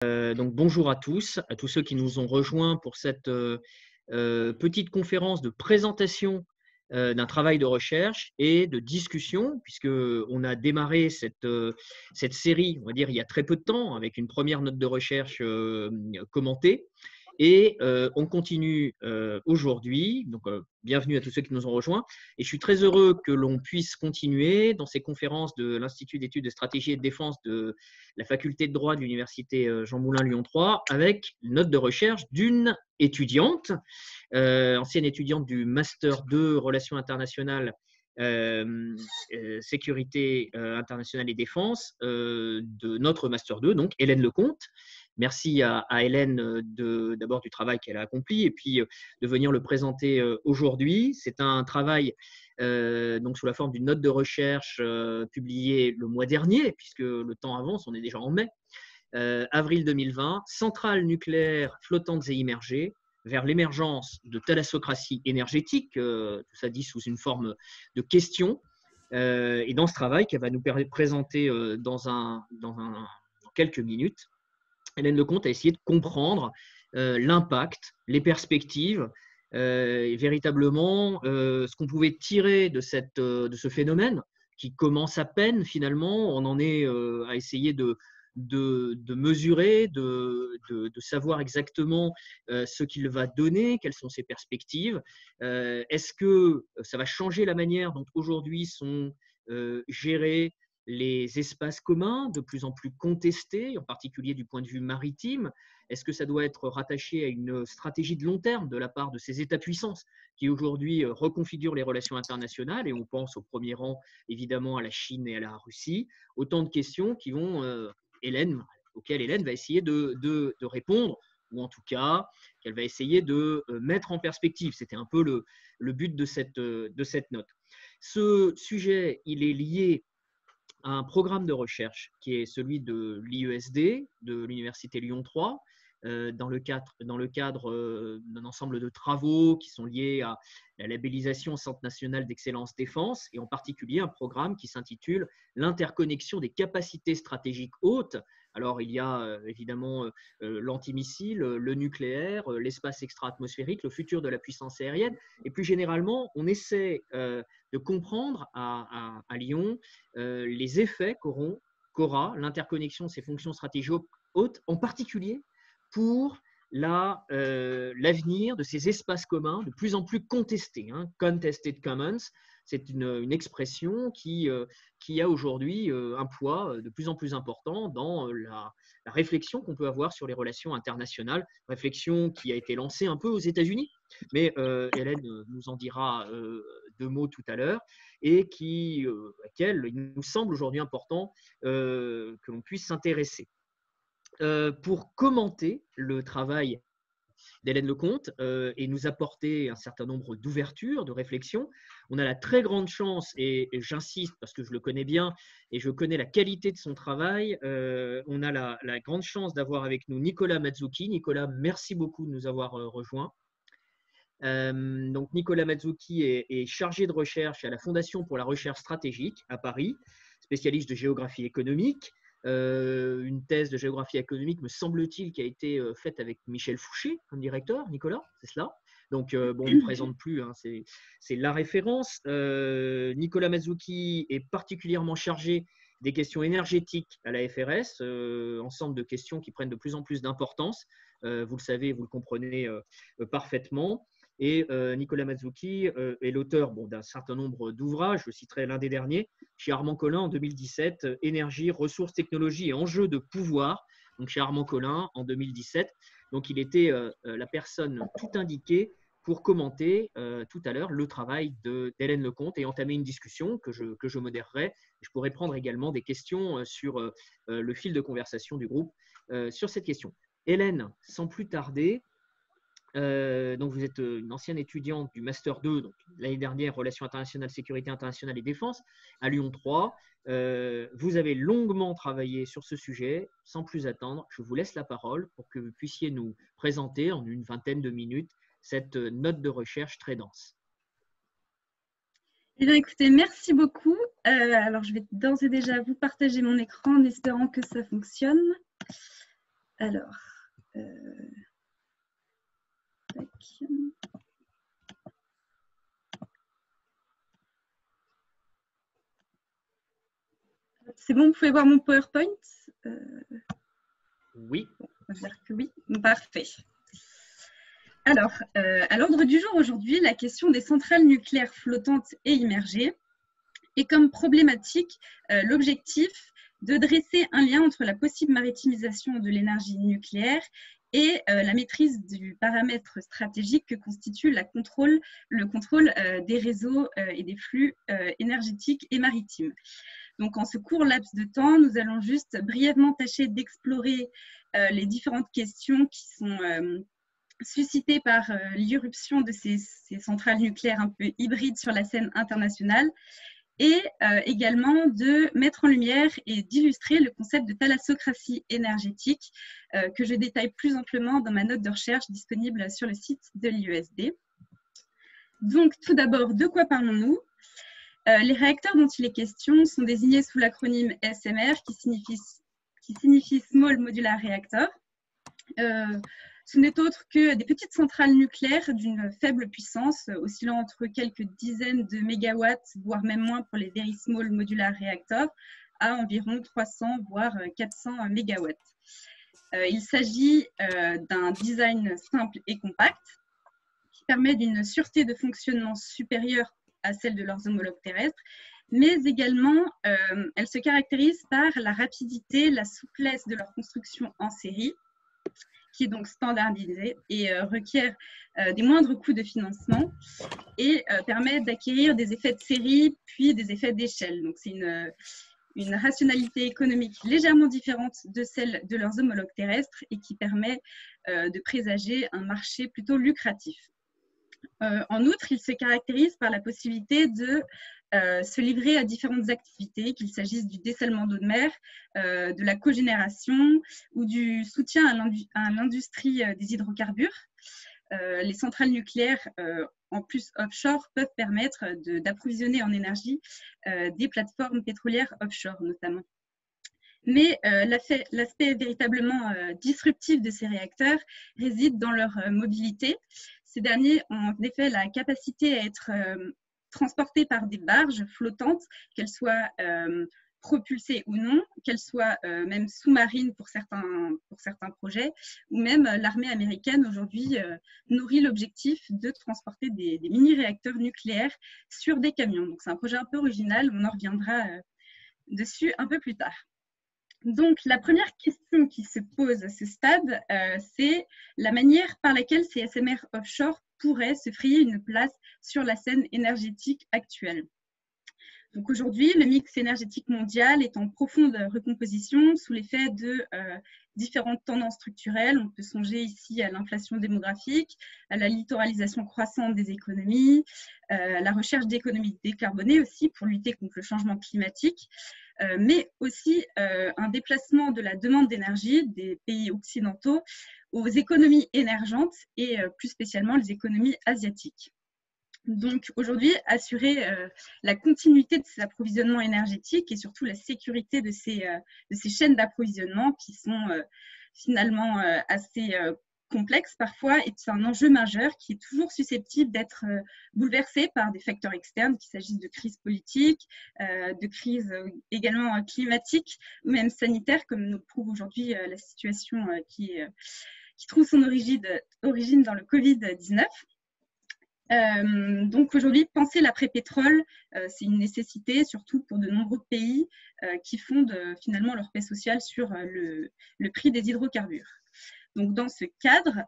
Donc bonjour à tous ceux qui nous ont rejoints pour cette petite conférence de présentation d'un travail de recherche et de discussion, puisqu'on a démarré cette série, on va dire, il y a très peu de temps, avec une première note de recherche commentée. Et on continue aujourd'hui, donc bienvenue à tous ceux qui nous ont rejoints. Et je suis très heureux que l'on puisse continuer dans ces conférences de l'Institut d'études de stratégie et de défense de la faculté de droit de l'Université Jean Moulin Lyon 3, avec une note de recherche d'une étudiante, ancienne étudiante du Master 2 Relations internationales, sécurité internationale et défense de notre Master 2, donc Hélène Lecomte. Merci à Hélène d'abord du travail qu'elle a accompli et puis de venir le présenter aujourd'hui. C'est un travail donc sous la forme d'une note de recherche publiée le mois dernier, puisque le temps avance, on est déjà en mai, avril 2020, centrales nucléaires flottantes et immergées vers l'émergence de thalassocratie énergétique, tout ça dit sous une forme de question. Et dans ce travail qu'elle va nous présenter dans quelques minutes, Hélène Lecomte a essayé de comprendre l'impact, les perspectives, et véritablement ce qu'on pouvait tirer de ce phénomène qui commence à peine finalement. On en est à essayer de mesurer, de savoir exactement ce qu'il va donner, quelles sont ses perspectives. Est-ce que ça va changer la manière dont aujourd'hui sont gérés les espaces communs, de plus en plus contestés, en particulier du point de vue maritime? Est-ce que ça doit être rattaché à une stratégie de long terme de la part de ces États-puissances qui aujourd'hui reconfigurent les relations internationales? Et on pense au premier rang évidemment à la Chine et à la Russie. Autant de questions qui vont, auxquelles Hélène va essayer de répondre, ou en tout cas qu'elle va essayer de mettre en perspective. C'était un peu le but de cette note. Ce sujet, il est lié à un programme de recherche qui est celui de l'IESD, de l'Université Lyon 3, dans le cadre d'un ensemble de travaux qui sont liés à la labellisation Centre national d'excellence défense, et en particulier un programme qui s'intitule l'interconnexion des capacités stratégiques hautes. Alors il y a évidemment l'antimissile, le nucléaire, l'espace extra-atmosphérique, le futur de la puissance aérienne, et plus généralement on essaie de comprendre à Lyon les effets qu'aura l'interconnexion de ces fonctions stratégiques hautes, en particulier pour l'avenir de ces espaces communs de plus en plus contestés. Contested Commons, c'est une expression qui a aujourd'hui un poids de plus en plus important dans la réflexion qu'on peut avoir sur les relations internationales, réflexion qui a été lancée un peu aux États-Unis, mais Hélène nous en dira deux mots tout à l'heure, et à laquelle il nous semble aujourd'hui important que l'on puisse s'intéresser. Pour commenter le travail d'Hélène Lecomte et nous apporter un certain nombre d'ouvertures, de réflexions, on a la très grande chance, et j'insiste parce que je le connais bien et je connais la qualité de son travail, on a la grande chance d'avoir avec nous Nicolas Mazzucchi. Nicolas, merci beaucoup de nous avoir rejoints. Donc Nicolas Mazzucchi est chargé de recherche à la Fondation pour la recherche stratégique à Paris, spécialiste de géographie économique. Une thèse de géographie économique, me semble-t-il, qui a été faite avec Michel Fouché comme directeur. Nicolas, c'est cela? Donc, bon, on ne présente plus, c'est la référence. Nicolas Mazzucchi est particulièrement chargé des questions énergétiques à la FRS, ensemble de questions qui prennent de plus en plus d'importance. Vous le savez, vous le comprenez parfaitement. Et Nicolas Mazzucchi est l'auteur d'un certain nombre d'ouvrages. Je citerai l'un des derniers, chez Armand Collin en 2017, Énergie, ressources, technologies et enjeux de pouvoir, donc chez Armand Collin en 2017. Donc il était la personne tout indiquée pour commenter tout à l'heure le travail d'Hélène Lecomte et entamer une discussion que je modérerai. Je pourrais prendre également des questions sur le fil de conversation du groupe sur cette question. Hélène, sans plus tarder, donc vous êtes une ancienne étudiante du Master 2, donc l'année dernière, Relations internationales, sécurité internationale et défense, à Lyon 3. Vous avez longuement travaillé sur ce sujet. Sans plus attendre, je vous laisse la parole pour que vous puissiez nous présenter en une vingtaine de minutes cette note de recherche très dense. Eh bien, écoutez, merci beaucoup. Alors, je vais d'ores et déjà vous partager mon écran en espérant que ça fonctionne. Alors, c'est bon, vous pouvez voir mon PowerPoint? Oui. On va dire que oui. Parfait. Alors, à l'ordre du jour aujourd'hui, la question des centrales nucléaires flottantes et immergées. Et comme problématique, l'objectif de dresser un lien entre la possible maritimisation de l'énergie nucléaire et la maîtrise du paramètre stratégique que constitue le contrôle des réseaux et des flux énergétiques et maritimes. Donc, en ce court laps de temps, nous allons juste brièvement tâcher d'explorer les différentes questions qui sont suscitées par l'irruption de ces centrales nucléaires un peu hybrides sur la scène internationale, et également de mettre en lumière et d'illustrer le concept de thalassocratie énergétique que je détaille plus amplement dans ma note de recherche disponible sur le site de l'IESD. Donc, tout d'abord, de quoi parlons-nous? Les réacteurs dont il est question sont désignés sous l'acronyme SMR qui signifie Small Modular Reactor. Ce n'est autre que des petites centrales nucléaires d'une faible puissance, oscillant entre quelques dizaines de mégawatts, voire même moins pour les Very Small Modular Reactors, à environ 300 voire 400 mégawatts. Il s'agit d'un design simple et compact qui permet d'une sûreté de fonctionnement supérieure à celle de leurs homologues terrestres, mais également elles se caractérisent par la rapidité, la souplesse de leur construction en série, qui est donc standardisée et requiert des moindres coûts de financement et permet d'acquérir des effets de série puis des effets d'échelle. Donc c'est une rationalité économique légèrement différente de celle de leurs homologues terrestres et qui permet de présager un marché plutôt lucratif. En outre, il se caractérise par la possibilité de se livrer à différentes activités, qu'il s'agisse du dessalement d'eau de mer, de la cogénération ou du soutien à l'industrie des hydrocarbures. Les centrales nucléaires, en plus offshore, peuvent permettre d'approvisionner en énergie des plateformes pétrolières offshore notamment. Mais l'aspect véritablement disruptif de ces réacteurs réside dans leur mobilité. Ces derniers ont en effet la capacité à être transportés par des barges flottantes, qu'elles soient propulsées ou non, qu'elles soient même sous-marines pour certains projets, ou même l'armée américaine aujourd'hui nourrit l'objectif de transporter des mini-réacteurs nucléaires sur des camions. Donc c'est un projet un peu original, on en reviendra dessus un peu plus tard. Donc, la première question qui se pose à ce stade, c'est la manière par laquelle ces SMR offshore pourraient se frayer une place sur la scène énergétique actuelle. Donc aujourd'hui, le mix énergétique mondial est en profonde recomposition sous l'effet de différentes tendances structurelles. On peut songer ici à l'inflation démographique, à la littoralisation croissante des économies, à la recherche d'économies décarbonées aussi pour lutter contre le changement climatique, mais aussi un déplacement de la demande d'énergie des pays occidentaux aux économies émergentes et plus spécialement les économies asiatiques. Donc aujourd'hui, assurer la continuité de ces approvisionnements énergétiques et surtout la sécurité de ces chaînes d'approvisionnement qui sont finalement assez complexes parfois est un enjeu majeur qui est toujours susceptible d'être bouleversé par des facteurs externes, qu'il s'agisse de crises politiques, de crises également climatiques ou même sanitaires, comme nous le prouve aujourd'hui la situation qui trouve son origine dans le Covid-19. Donc aujourd'hui, penser l'après-pétrole, c'est une nécessité, surtout pour de nombreux pays qui fondent finalement leur paix sociale sur le prix des hydrocarbures. Donc dans ce cadre,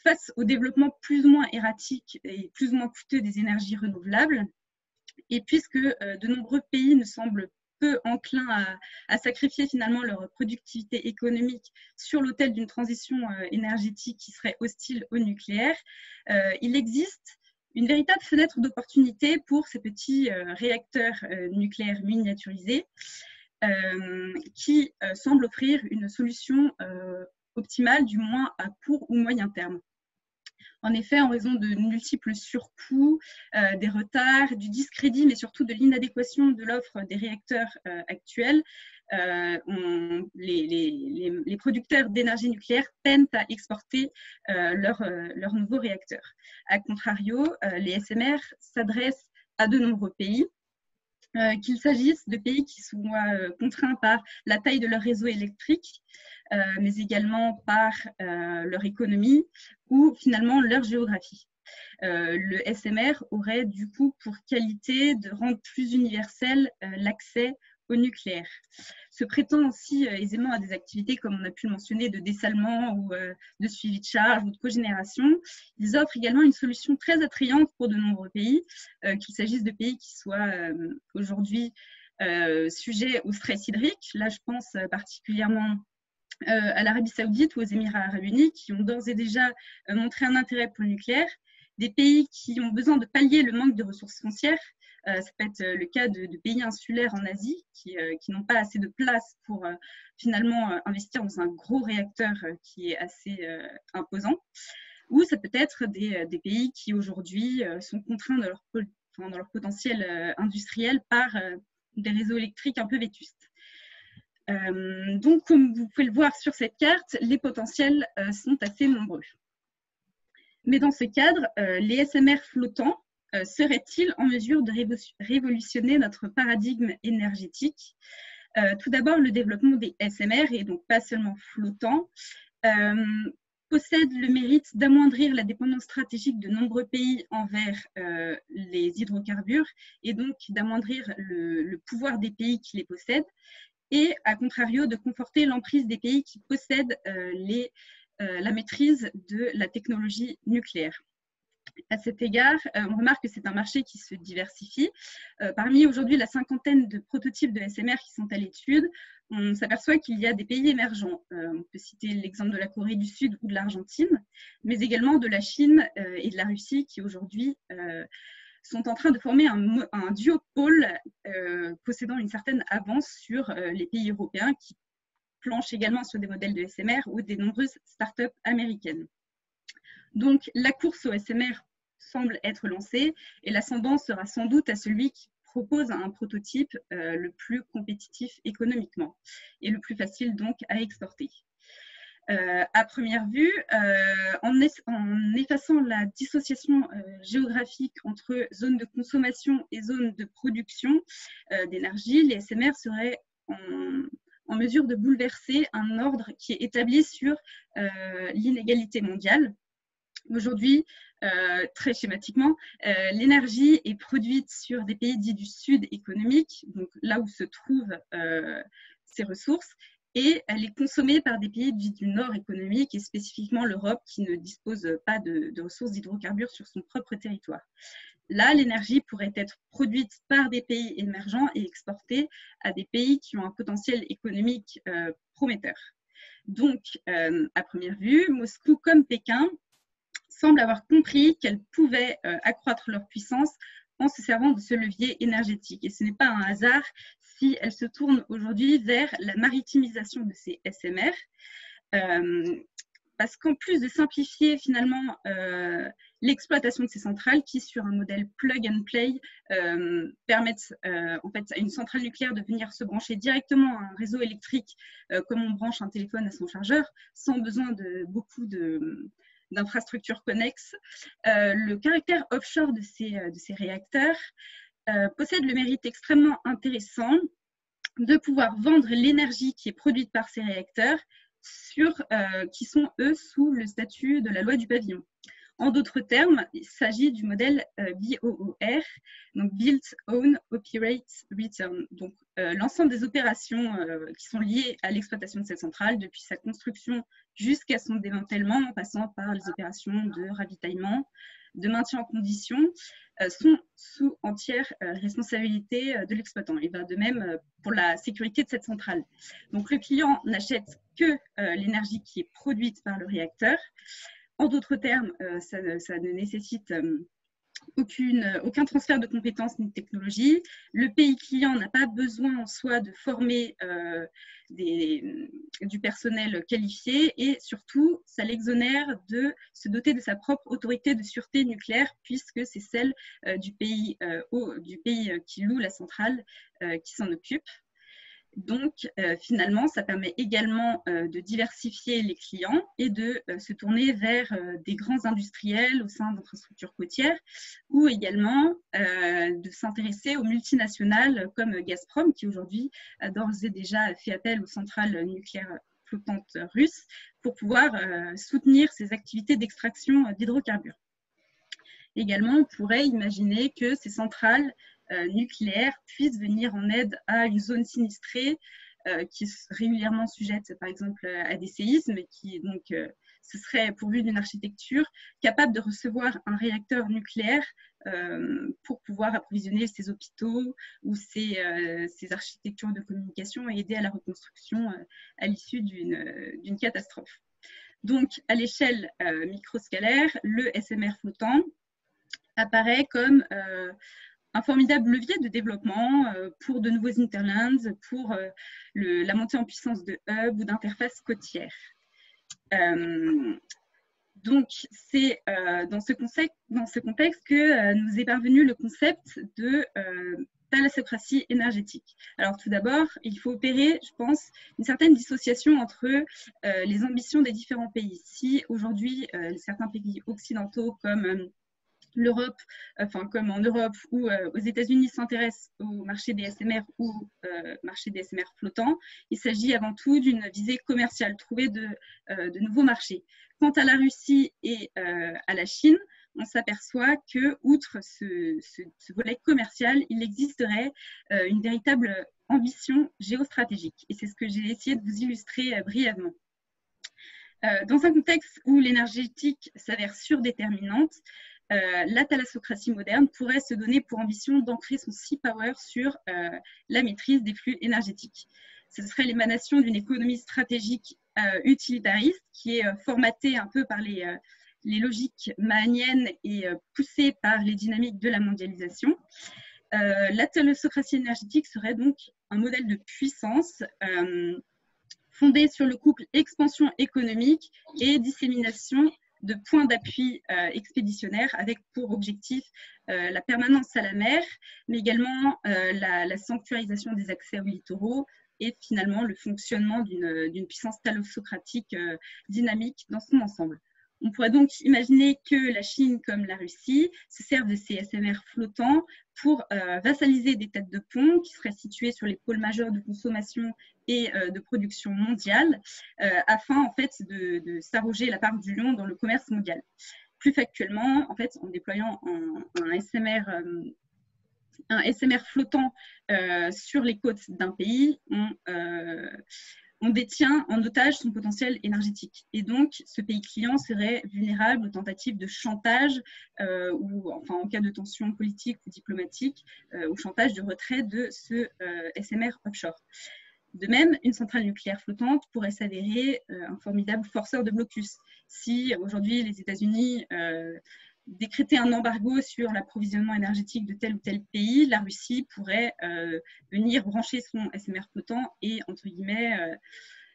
face au développement plus ou moins erratique et plus ou moins coûteux des énergies renouvelables, et puisque de nombreux pays ne semblent peu enclins à sacrifier finalement leur productivité économique sur l'autel d'une transition énergétique qui serait hostile au nucléaire, il existe une véritable fenêtre d'opportunité pour ces petits réacteurs nucléaires miniaturisés qui semblent offrir une solution optimale, du moins à court ou moyen terme. En effet, en raison de multiples surcoûts, des retards, du discrédit, mais surtout de l'inadéquation de l'offre des réacteurs actuels, les producteurs d'énergie nucléaire peinent à exporter leurs nouveaux réacteurs. A contrario, les SMR s'adressent à de nombreux pays, qu'il s'agisse de pays qui soient contraints par la taille de leur réseau électrique, mais également par leur économie ou finalement leur géographie. Le SMR aurait du coup pour qualité de rendre plus universel l'accès au nucléaire. Se prêtant aussi aisément à des activités, comme on a pu le mentionner, de dessalement ou de suivi de charge ou de cogénération, ils offrent également une solution très attrayante pour de nombreux pays, qu'il s'agisse de pays qui soient aujourd'hui sujets au stress hydrique. Là, je pense particulièrement à l'Arabie Saoudite ou aux Émirats Arabes Unis, qui ont d'ores et déjà montré un intérêt pour le nucléaire, des pays qui ont besoin de pallier le manque de ressources foncières. Ça peut être le cas de pays insulaires en Asie qui n'ont pas assez de place pour finalement investir dans un gros réacteur qui est assez imposant. Ou ça peut être des pays qui aujourd'hui sont contraints dans leur potentiel industriel par des réseaux électriques un peu vétustes. Donc, comme vous pouvez le voir sur cette carte, les potentiels sont assez nombreux. Mais dans ce cadre, les SMR flottants seraient-ils en mesure de révolutionner notre paradigme énergétique? Tout d'abord, le développement des SMR, et donc pas seulement flottants, possède le mérite d'amoindrir la dépendance stratégique de nombreux pays envers les hydrocarbures et donc d'amoindrir le pouvoir des pays qui les possèdent et, à contrario, de conforter l'emprise des pays qui possèdent la maîtrise de la technologie nucléaire. À cet égard, on remarque que c'est un marché qui se diversifie. Parmi aujourd'hui la cinquantaine de prototypes de SMR qui sont à l'étude, on s'aperçoit qu'il y a des pays émergents. On peut citer l'exemple de la Corée du Sud ou de l'Argentine, mais également de la Chine et de la Russie qui aujourd'hui sont en train de former un duopôle possédant une certaine avance sur les pays européens qui planchent également sur des modèles de SMR ou des nombreuses startups américaines. Donc, la course au SMR semble être lancée et l'ascendant sera sans doute à celui qui propose un prototype le plus compétitif économiquement et le plus facile donc à exporter. À première vue, en effaçant la dissociation géographique entre zones de consommation et zones de production d'énergie, les SMR seraient en mesure de bouleverser un ordre qui est établi sur l'inégalité mondiale. Aujourd'hui, très schématiquement, l'énergie est produite sur des pays dits du sud économique, donc là où se trouvent ces ressources, et elle est consommée par des pays dits du nord économique, et spécifiquement l'Europe qui ne dispose pas de ressources d'hydrocarbures sur son propre territoire. Là, l'énergie pourrait être produite par des pays émergents et exportée à des pays qui ont un potentiel économique prometteur. Donc, à première vue, Moscou comme Pékin semblent avoir compris qu'elles pouvaient accroître leur puissance en se servant de ce levier énergétique. Et ce n'est pas un hasard si elles se tournent aujourd'hui vers la maritimisation de ces SMR, parce qu'en plus de simplifier finalement l'exploitation de ces centrales qui, sur un modèle plug and play, permettent en fait à une centrale nucléaire de venir se brancher directement à un réseau électrique comme on branche un téléphone à son chargeur, sans besoin de beaucoup d'infrastructures connexes. Le caractère offshore de ces réacteurs possède le mérite extrêmement intéressant de pouvoir vendre l'énergie qui est produite par ces réacteurs qui sont, eux, sous le statut de la loi du pavillon. En d'autres termes, il s'agit du modèle BOOR, donc Build, Own, Operate, Return. Donc, l'ensemble des opérations qui sont liées à l'exploitation de cette centrale, depuis sa construction jusqu'à son démantèlement, en passant par les opérations de ravitaillement, de maintien en condition, sont sous entière responsabilité de l'exploitant. Il va de même pour la sécurité de cette centrale. Donc, le client n'achète que l'énergie qui est produite par le réacteur. En d'autres termes, ça ne nécessite aucun transfert de compétences ni de technologie. Le pays client n'a pas besoin en soi de former du personnel qualifié et surtout, ça l'exonère de se doter de sa propre autorité de sûreté nucléaire puisque c'est celle du pays qui loue la centrale qui s'en occupe. Donc, finalement, ça permet également de diversifier les clients et de se tourner vers des grands industriels au sein d'infrastructures côtières ou également de s'intéresser aux multinationales comme Gazprom, qui aujourd'hui a d'ores et déjà fait appel aux centrales nucléaires flottantes russes pour pouvoir soutenir ses activités d'extraction d'hydrocarbures. Également, on pourrait imaginer que ces centrales nucléaires puissent venir en aide à une zone sinistrée qui est régulièrement sujette, par exemple, à des séismes, et qui donc ce serait pourvu d'une architecture capable de recevoir un réacteur nucléaire pour pouvoir approvisionner ses hôpitaux ou ses architectures de communication et aider à la reconstruction à l'issue d'une catastrophe. Donc, à l'échelle microscalaire, le SMR flottant apparaît comme un formidable levier de développement pour de nouveaux hinterlands, pour la montée en puissance de hubs ou d'interfaces côtières. Donc, c'est dans ce contexte que nous est parvenu le concept de thalassocratie énergétique. Alors, tout d'abord, il faut opérer, je pense, une certaine dissociation entre les ambitions des différents pays. Si aujourd'hui, certains pays occidentaux comme l'Europe, enfin comme en Europe ou aux États-Unis s'intéressent au marché des SMR ou marché des SMR flottants, il s'agit avant tout d'une visée commerciale, trouver de nouveaux marchés. Quant à la Russie et à la Chine, on s'aperçoit que, outre ce volet commercial, il existerait une véritable ambition géostratégique. Et c'est ce que j'ai essayé de vous illustrer brièvement. Dans un contexte où l'énergétique s'avère surdéterminante, la thalassocratie moderne pourrait se donner pour ambition d'ancrer son sea power sur la maîtrise des flux énergétiques. Ce serait l'émanation d'une économie stratégique utilitariste qui est formatée un peu par les logiques mahaniennes et poussée par les dynamiques de la mondialisation. La thalassocratie énergétique serait donc un modèle de puissance fondé sur le couple expansion économique et dissémination de points d'appui expéditionnaires avec pour objectif la permanence à la mer, mais également la sanctuarisation des accès aux littoraux et finalement le fonctionnement d'une puissance thalassocratique dynamique dans son ensemble. On pourrait donc imaginer que la Chine comme la Russie se servent de ces SMR flottants pour vassaliser des têtes de pont qui seraient situées sur les pôles majeurs de consommation et de production mondiale afin en fait de s'arroger la part du lion dans le commerce mondial. Plus factuellement, en fait, en déployant un SMR flottant sur les côtes d'un pays, on détient en otage son potentiel énergétique. Et donc, ce pays client serait vulnérable aux tentatives de chantage ou, enfin, en cas de tension politique ou diplomatique, au chantage de retrait de ce SMR offshore. De même, une centrale nucléaire flottante pourrait s'avérer un formidable forceur de blocus. Si aujourd'hui les États-Unis décrétaient un embargo sur l'approvisionnement énergétique de tel ou tel pays, la Russie pourrait venir brancher son SMR flottant et, entre guillemets,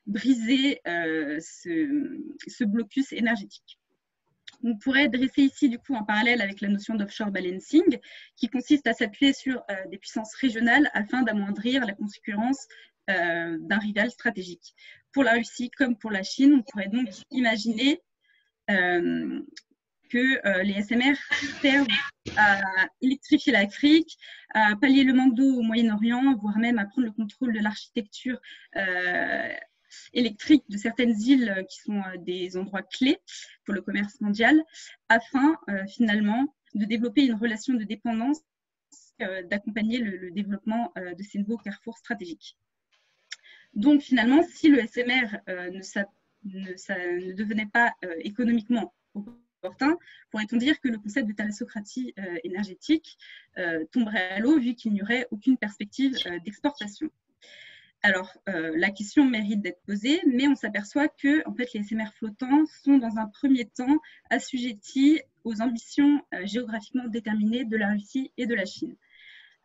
briser ce blocus énergétique. On pourrait dresser ici du coup un parallèle avec la notion d'offshore balancing qui consiste à s'appuyer sur des puissances régionales afin d'amoindrir la concurrence d'un rival stratégique. Pour la Russie comme pour la Chine, on pourrait donc imaginer que les SMR servent à électrifier l'Afrique, à pallier le manque d'eau au Moyen-Orient, voire même à prendre le contrôle de l'architecture électrique de certaines îles qui sont des endroits clés pour le commerce mondial, afin finalement de développer une relation de dépendance, d'accompagner le développement de ces nouveaux carrefours stratégiques. Donc finalement, si le SMR ne devenait pas économiquement opportun, pourrait-on dire que le concept de thalassocratie énergétique tomberait à l'eau vu qu'il n'y aurait aucune perspective d'exportation. Alors, la question mérite d'être posée, mais on s'aperçoit que en fait, les SMR flottants sont dans un premier temps assujettis aux ambitions géographiquement déterminées de la Russie et de la Chine.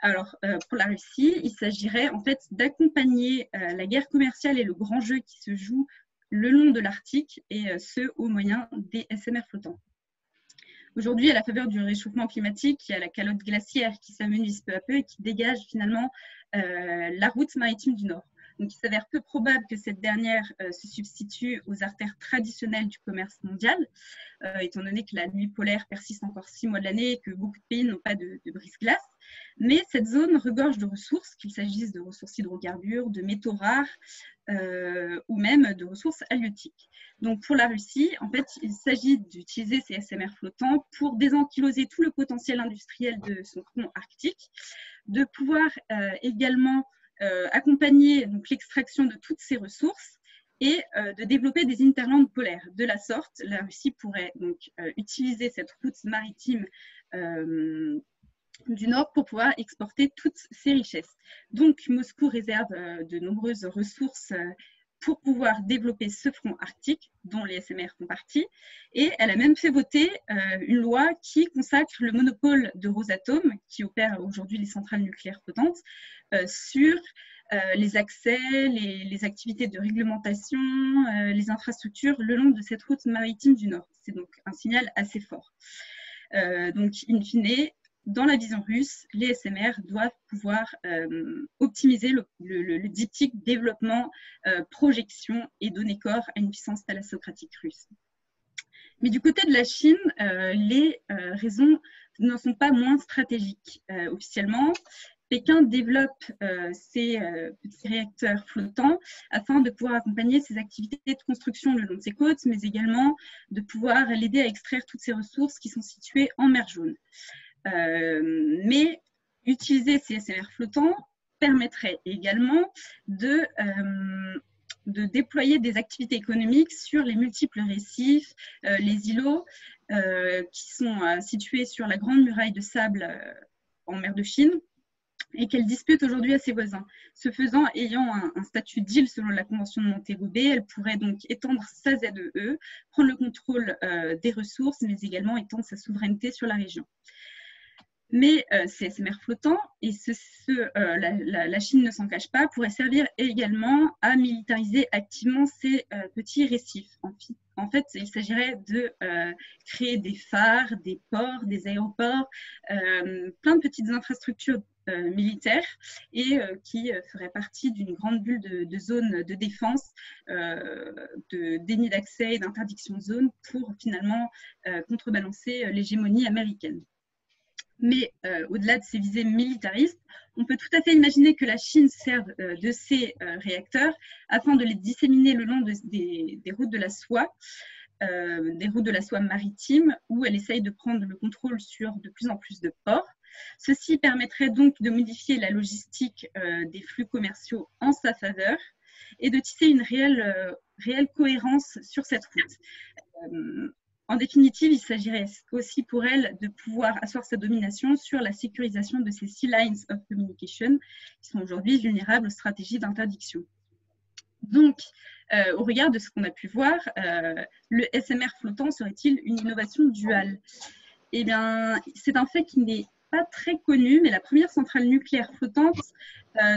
Alors, pour la Russie, il s'agirait en fait d'accompagner la guerre commerciale et le grand jeu qui se joue le long de l'Arctique et ce, au moyen des SMR flottants. Aujourd'hui, à la faveur du réchauffement climatique, il y a la calotte glaciaire qui s'amenuise peu à peu et qui dégage finalement la route maritime du Nord. Donc, il s'avère peu probable que cette dernière se substitue aux artères traditionnelles du commerce mondial, étant donné que la nuit polaire persiste encore 6 mois de l'année et que beaucoup de pays n'ont pas de brise-glace. Mais cette zone regorge de ressources, qu'il s'agisse de ressources hydrocarbures, de métaux rares ou même de ressources halieutiques. Donc pour la Russie, en fait, il s'agit d'utiliser ces SMR flottants pour désankyloser tout le potentiel industriel de son front arctique, de pouvoir également accompagner l'extraction de toutes ces ressources et de développer des hinterlands polaires. De la sorte, la Russie pourrait donc utiliser cette route maritime du Nord pour pouvoir exporter toutes ces richesses. Donc, Moscou réserve de nombreuses ressources pour pouvoir développer ce front arctique, dont les SMR font partie. Et elle a même fait voter une loi qui consacre le monopole de Rosatom, qui opère aujourd'hui les centrales nucléaires flottantes, sur les accès, les activités de réglementation, les infrastructures le long de cette route maritime du Nord. C'est donc un signal assez fort. Donc, in fine, dans la vision russe, les SMR doivent pouvoir optimiser le diptyque développement, projection et donner corps à une puissance thalassocratique russe. Mais du côté de la Chine, les raisons ne sont pas moins stratégiques. Officiellement, Pékin développe ces petits réacteurs flottants afin de pouvoir accompagner ses activités de construction le long de ses côtes, mais également de pouvoir l'aider à extraire toutes ces ressources qui sont situées en mer Jaune. Mais utiliser ces SMR flottants permettrait également de déployer des activités économiques sur les multiples récifs, les îlots qui sont situés sur la grande muraille de sable en mer de Chine et qu'elle dispute aujourd'hui à ses voisins. Ce faisant, ayant un statut d'île selon la Convention de Montego Bay, elle pourrait donc étendre sa ZEE, prendre le contrôle des ressources, mais également étendre sa souveraineté sur la région. Mais ces SMR flottants, et la Chine ne s'en cache pas, pourraient servir également à militariser activement ces petits récifs. En fait, il s'agirait de créer des phares, des ports, des aéroports, plein de petites infrastructures militaires et qui feraient partie d'une grande bulle de zones de défense, de déni d'accès et d'interdiction de zone pour finalement contrebalancer l'hégémonie américaine. Mais au-delà de ces visées militaristes, on peut tout à fait imaginer que la Chine serve de ces réacteurs afin de les disséminer le long des routes de la soie, des routes de la soie maritime, où elle essaye de prendre le contrôle sur de plus en plus de ports. Ceci permettrait donc de modifier la logistique des flux commerciaux en sa faveur et de tisser une réelle cohérence sur cette route. En définitive, il s'agirait aussi pour elle de pouvoir asseoir sa domination sur la sécurisation de ces 6 lines of communication qui sont aujourd'hui vulnérables aux stratégies d'interdiction. Donc, au regard de ce qu'on a pu voir, le SMR flottant serait-il une innovation duale? Eh bien, c'est un fait qui n'est pas très connu, mais la première centrale nucléaire flottante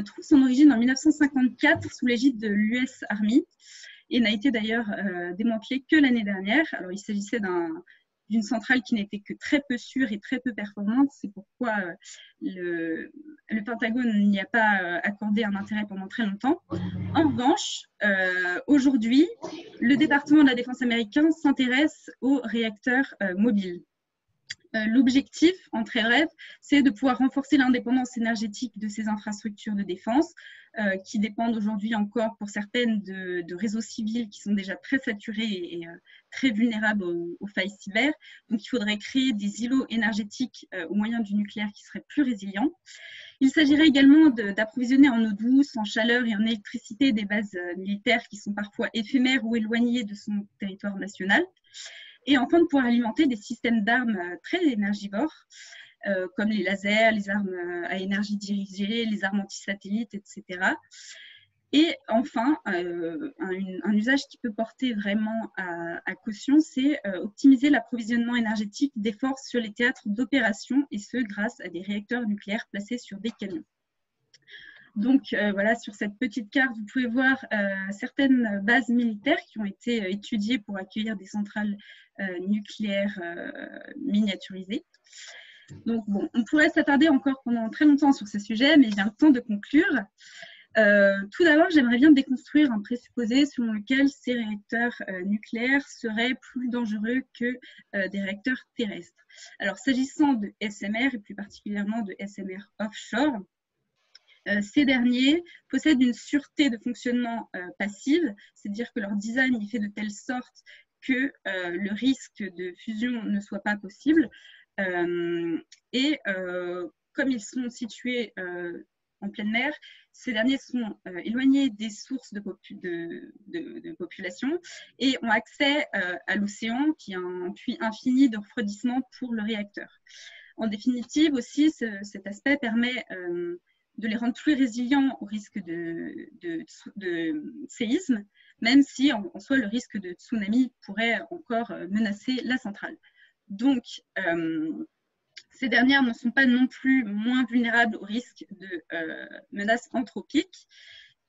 trouve son origine en 1954 sous l'égide de l'US Army et n'a été d'ailleurs démantelée que l'année dernière. Alors, il s'agissait d'une centrale qui n'était que très peu sûre et très peu performante. C'est pourquoi le Pentagone n'y a pas accordé un intérêt pendant très longtemps. En revanche, aujourd'hui, le département de la défense américain s'intéresse aux réacteurs mobiles. L'objectif, en très bref, c'est de pouvoir renforcer l'indépendance énergétique de ces infrastructures de défense qui dépendent aujourd'hui encore pour certaines de réseaux civils qui sont déjà très saturés et très vulnérables aux failles cyber. Donc, il faudrait créer des îlots énergétiques au moyen du nucléaire qui seraient plus résilients. Il s'agirait également d'approvisionner en eau douce, en chaleur et en électricité des bases militaires qui sont parfois éphémères ou éloignées de son territoire national. Et enfin, de pouvoir alimenter des systèmes d'armes très énergivores, comme les lasers, les armes à énergie dirigée, les armes anti-satellites, etc. Et enfin, un usage qui peut porter vraiment à caution, c'est optimiser l'approvisionnement énergétique des forces sur les théâtres d'opération, et ce, grâce à des réacteurs nucléaires placés sur des camions. Donc voilà, sur cette petite carte, vous pouvez voir certaines bases militaires qui ont été étudiées pour accueillir des centrales nucléaires miniaturisées. Donc bon, on pourrait s'attarder encore pendant très longtemps sur ce sujet, mais il vient le temps de conclure. Tout d'abord, j'aimerais bien déconstruire un présupposé selon lequel ces réacteurs nucléaires seraient plus dangereux que des réacteurs terrestres. Alors, s'agissant de SMR, et plus particulièrement de SMR offshore, ces derniers possèdent une sûreté de fonctionnement passive, c'est-à-dire que leur design est fait de telle sorte que le risque de fusion ne soit pas possible. Comme ils sont situés en pleine mer, ces derniers sont éloignés des sources de population et ont accès à l'océan, qui est un puits infini de refroidissement pour le réacteur. En définitive aussi, cet aspect permet de les rendre plus résilients au risque de séisme, même si en soi le risque de tsunami pourrait encore menacer la centrale. Donc, ces dernières ne sont pas non plus moins vulnérables au risque de menaces anthropiques.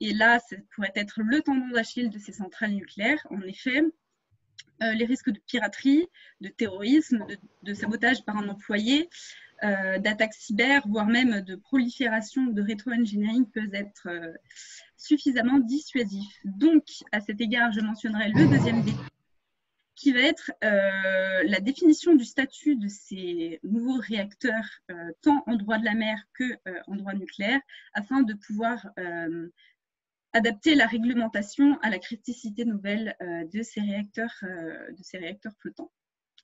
Et là, ça pourrait être le tendon d'Achille de ces centrales nucléaires. En effet, les risques de piraterie, de terrorisme, de sabotage par un employé, d'attaques cyber, voire même de prolifération de rétro-engineering peuvent être suffisamment dissuasifs. Donc, à cet égard, je mentionnerai le deuxième défi, qui va être la définition du statut de ces nouveaux réacteurs, tant en droit de la mer qu'en droit nucléaire, afin de pouvoir adapter la réglementation à la criticité nouvelle de ces réacteurs flottants.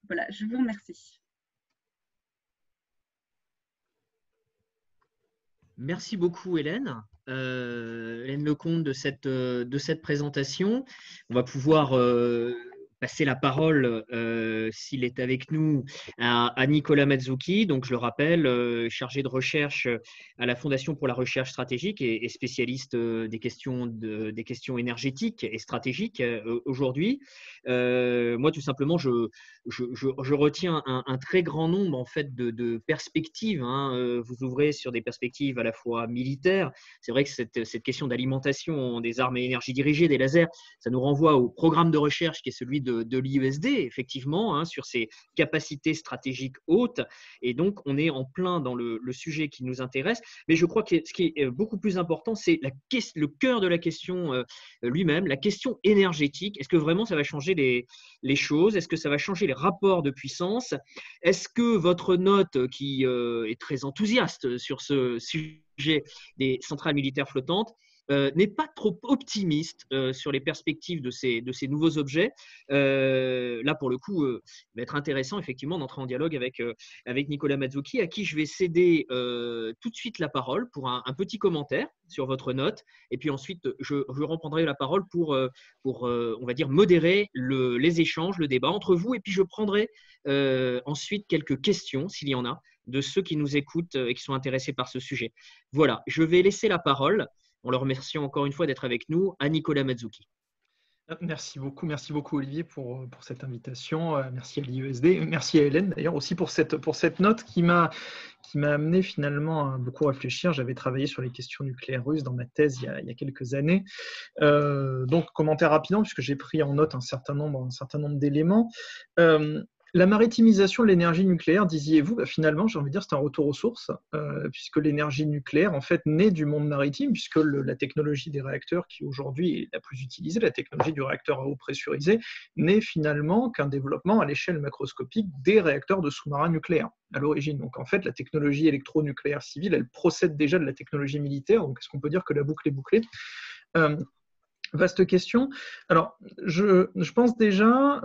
Voilà, je vous remercie. Merci beaucoup, Hélène. Hélène Lecomte de cette présentation. On va pouvoir passer la parole, s'il est avec nous, à Nicolas Mazzucchi. Donc, je le rappelle, chargé de recherche à la Fondation pour la recherche stratégique et spécialiste des questions énergétiques et stratégiques aujourd'hui. Moi, tout simplement, je retiens un très grand nombre en fait de perspectives. Vous ouvrez sur des perspectives à la fois militaires. C'est vrai que cette question d'alimentation des armes à énergie dirigée, des lasers, ça nous renvoie au programme de recherche qui est celui de l'IESD, effectivement, sur ses capacités stratégiques hautes. Et donc, on est en plein dans le sujet qui nous intéresse. Mais je crois que ce qui est beaucoup plus important, c'est le cœur de la question lui-même, la question énergétique. Est-ce que vraiment ça va changer les choses? Est-ce que ça va changer les rapports de puissance? Est-ce que votre note, qui est très enthousiaste sur ce sujet des centrales militaires flottantes, n'est pas trop optimiste sur les perspectives de ces nouveaux objets? Là, pour le coup, il va être intéressant effectivement d'entrer en dialogue avec Nicolas Mazzucchi, à qui je vais céder tout de suite la parole pour un petit commentaire sur votre note. Et puis ensuite, je reprendrai la parole pour on va dire, modérer les échanges, le débat entre vous. Et puis, je prendrai ensuite quelques questions, s'il y en a, de ceux qui nous écoutent et qui sont intéressés par ce sujet. Voilà, je vais laisser la parole, en le remerciant encore une fois d'être avec nous, à Nicolas Mazzucchi. Merci beaucoup Olivier pour cette invitation. Merci à l'IESD, merci à Hélène d'ailleurs aussi pour cette note qui m'a amené finalement à beaucoup réfléchir. J'avais travaillé sur les questions nucléaires russes dans ma thèse il y a quelques années. Donc commentaire rapidement puisque j'ai pris en note un certain nombre d'éléments. La maritimisation de l'énergie nucléaire, disiez-vous, finalement, j'ai envie de dire, c'est un retour aux sources, puisque l'énergie nucléaire, en fait, naît du monde maritime, puisque la technologie des réacteurs, qui aujourd'hui est la plus utilisée, la technologie du réacteur à eau pressurisé, n'est finalement qu'un développement à l'échelle macroscopique des réacteurs de sous-marins nucléaires à l'origine. Donc, en fait, la technologie électronucléaire civile, elle procède déjà de la technologie militaire. Donc, est-ce qu'on peut dire que la boucle est bouclée? Vaste question. Alors, je pense déjà,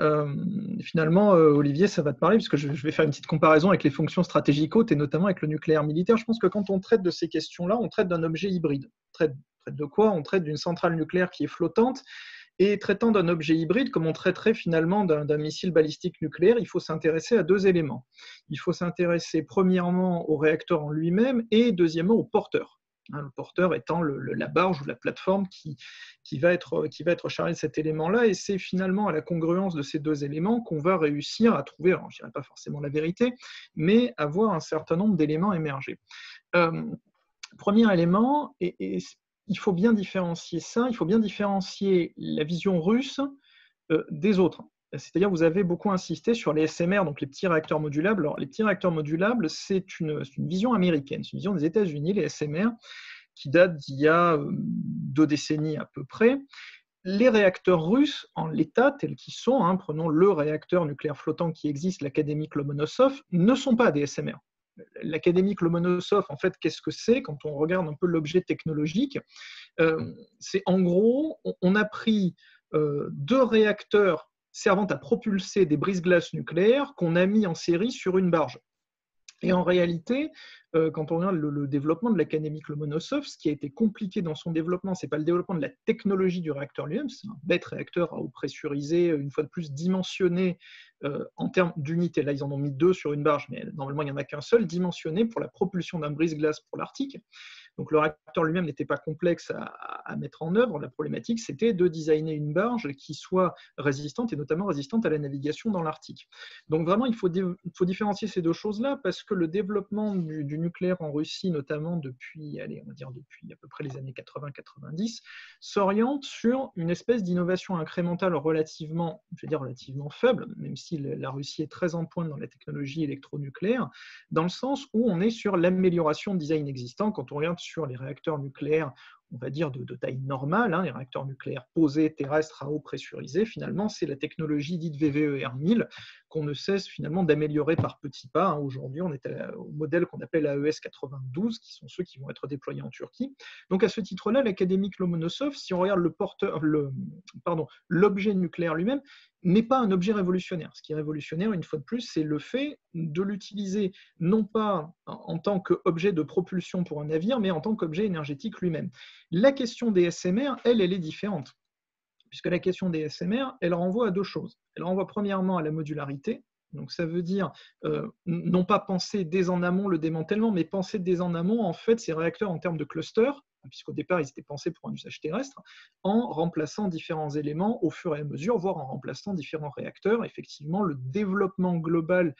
finalement, Olivier, ça va te parler, puisque je vais faire une petite comparaison avec les fonctions stratégiques hautes et notamment avec le nucléaire militaire. Je pense que quand on traite de ces questions-là, on traite d'un objet hybride. On traite de quoi? On traite d'une centrale nucléaire qui est flottante. Et traitant d'un objet hybride, comme on traiterait finalement d'un missile balistique nucléaire, il faut s'intéresser à deux éléments. Il faut s'intéresser premièrement au réacteur en lui-même et deuxièmement au porteur. Le porteur étant la barge ou la plateforme qui va être chargée de cet élément-là, et c'est finalement à la congruence de ces deux éléments qu'on va réussir à trouver, alors je ne dirais pas forcément la vérité, mais à voir un certain nombre d'éléments émerger. Premier élément, et il faut bien différencier ça, il faut bien différencier la vision russe des autres. C'est-à-dire, vous avez beaucoup insisté sur les SMR, donc les petits réacteurs modulables. Alors, les petits réacteurs modulables, c'est une vision américaine, c'est une vision des États-Unis, les SMR, qui date d'il y a 2 décennies à peu près. Les réacteurs russes, en l'état, tels qu'ils sont, prenons le réacteur nucléaire flottant qui existe, l'Académique Lomonosov, ne sont pas des SMR. L'Académique Lomonosov, en fait, qu'est-ce que c'est quand on regarde un peu l'objet technologique? C'est en gros, on a pris 2 réacteurs servant à propulser des brise-glaces nucléaires qu'on a mis en série sur une barge. Et en réalité, quand on regarde le développement de l'Académique Lomonosov, ce qui a été compliqué dans son développement, ce n'est pas le développement de la technologie du réacteur lui-même, c'est un bête réacteur à eau pressurisée, une fois de plus dimensionné en termes d'unité. Là, ils en ont mis 2 sur une barge, mais normalement, il n'y en a qu'un seul, dimensionné pour la propulsion d'un brise-glace pour l'Arctique. Donc le réacteur lui-même n'était pas complexe à mettre en œuvre. La problématique, c'était de designer une barge qui soit résistante, et notamment résistante à la navigation dans l'Arctique. Donc vraiment, il faut différencier ces 2 choses-là, parce que le développement du nucléaire en Russie, notamment depuis à peu près les années 80-90, s'oriente sur une espèce d'innovation incrémentale relativement faible, même si la Russie est très en pointe dans la technologie électronucléaire, dans le sens où on est sur l'amélioration de design existant. Quand on regarde sur les réacteurs nucléaires, on va dire de taille normale, les réacteurs nucléaires posés terrestres à eau pressurisée, finalement, c'est la technologie dite VVER 1000 qu'on ne cesse finalement d'améliorer par petits pas. Aujourd'hui, on est au modèle qu'on appelle AES 92, qui sont ceux qui vont être déployés en Turquie. Donc, à ce titre-là, l'Académique Lomonosov, si on regarde l'objet nucléaire lui-même, n'est pas un objet révolutionnaire. Ce qui est révolutionnaire, une fois de plus, c'est le fait de l'utiliser non pas en tant qu'objet de propulsion pour un navire, mais en tant qu'objet énergétique lui-même. La question des SMR, elle est différente, puisque la question des SMR, elle renvoie à 2 choses. Elle renvoie premièrement à la modularité. Donc ça veut dire non pas penser dès en amont le démantèlement, mais penser dès en amont en fait ces réacteurs en termes de cluster, puisqu'au départ ils étaient pensés pour un usage terrestre, en remplaçant différents éléments au fur et à mesure, voire en remplaçant différents réacteurs. Effectivement, le développement global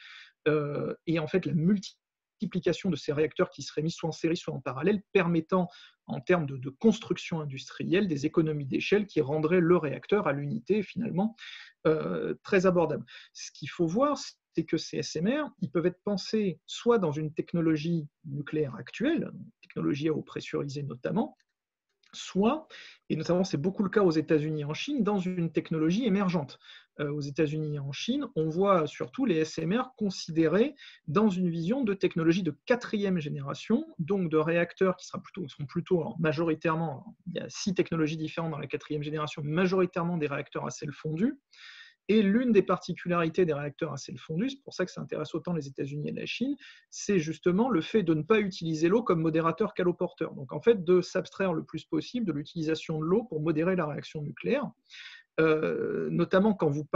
et en fait la multiplication de ces réacteurs qui seraient mis soit en série, soit en parallèle, permettant en termes de construction industrielle des économies d'échelle qui rendraient le réacteur à l'unité finalement très abordable. Ce qu'il faut voir, c'est que ces SMR, ils peuvent être pensés soit dans une technologie nucléaire actuelle, technologie à eau pressurisée notamment, soit, et notamment c'est beaucoup le cas aux États-Unis et en Chine, dans une technologie émergente. Aux États-Unis et en Chine, on voit surtout les SMR considérés dans une vision de technologie de 4e génération, donc de réacteurs qui seront plutôt majoritairement, il y a 6 technologies différentes dans la 4e génération, majoritairement des réacteurs à sel fondu. Et l'une des particularités des réacteurs à sel fondu, c'est pour ça que ça intéresse autant les États-Unis et la Chine, c'est justement le fait de ne pas utiliser l'eau comme modérateur caloporteur. Donc en fait, de s'abstraire le plus possible de l'utilisation de l'eau pour modérer la réaction nucléaire. Notamment quand vous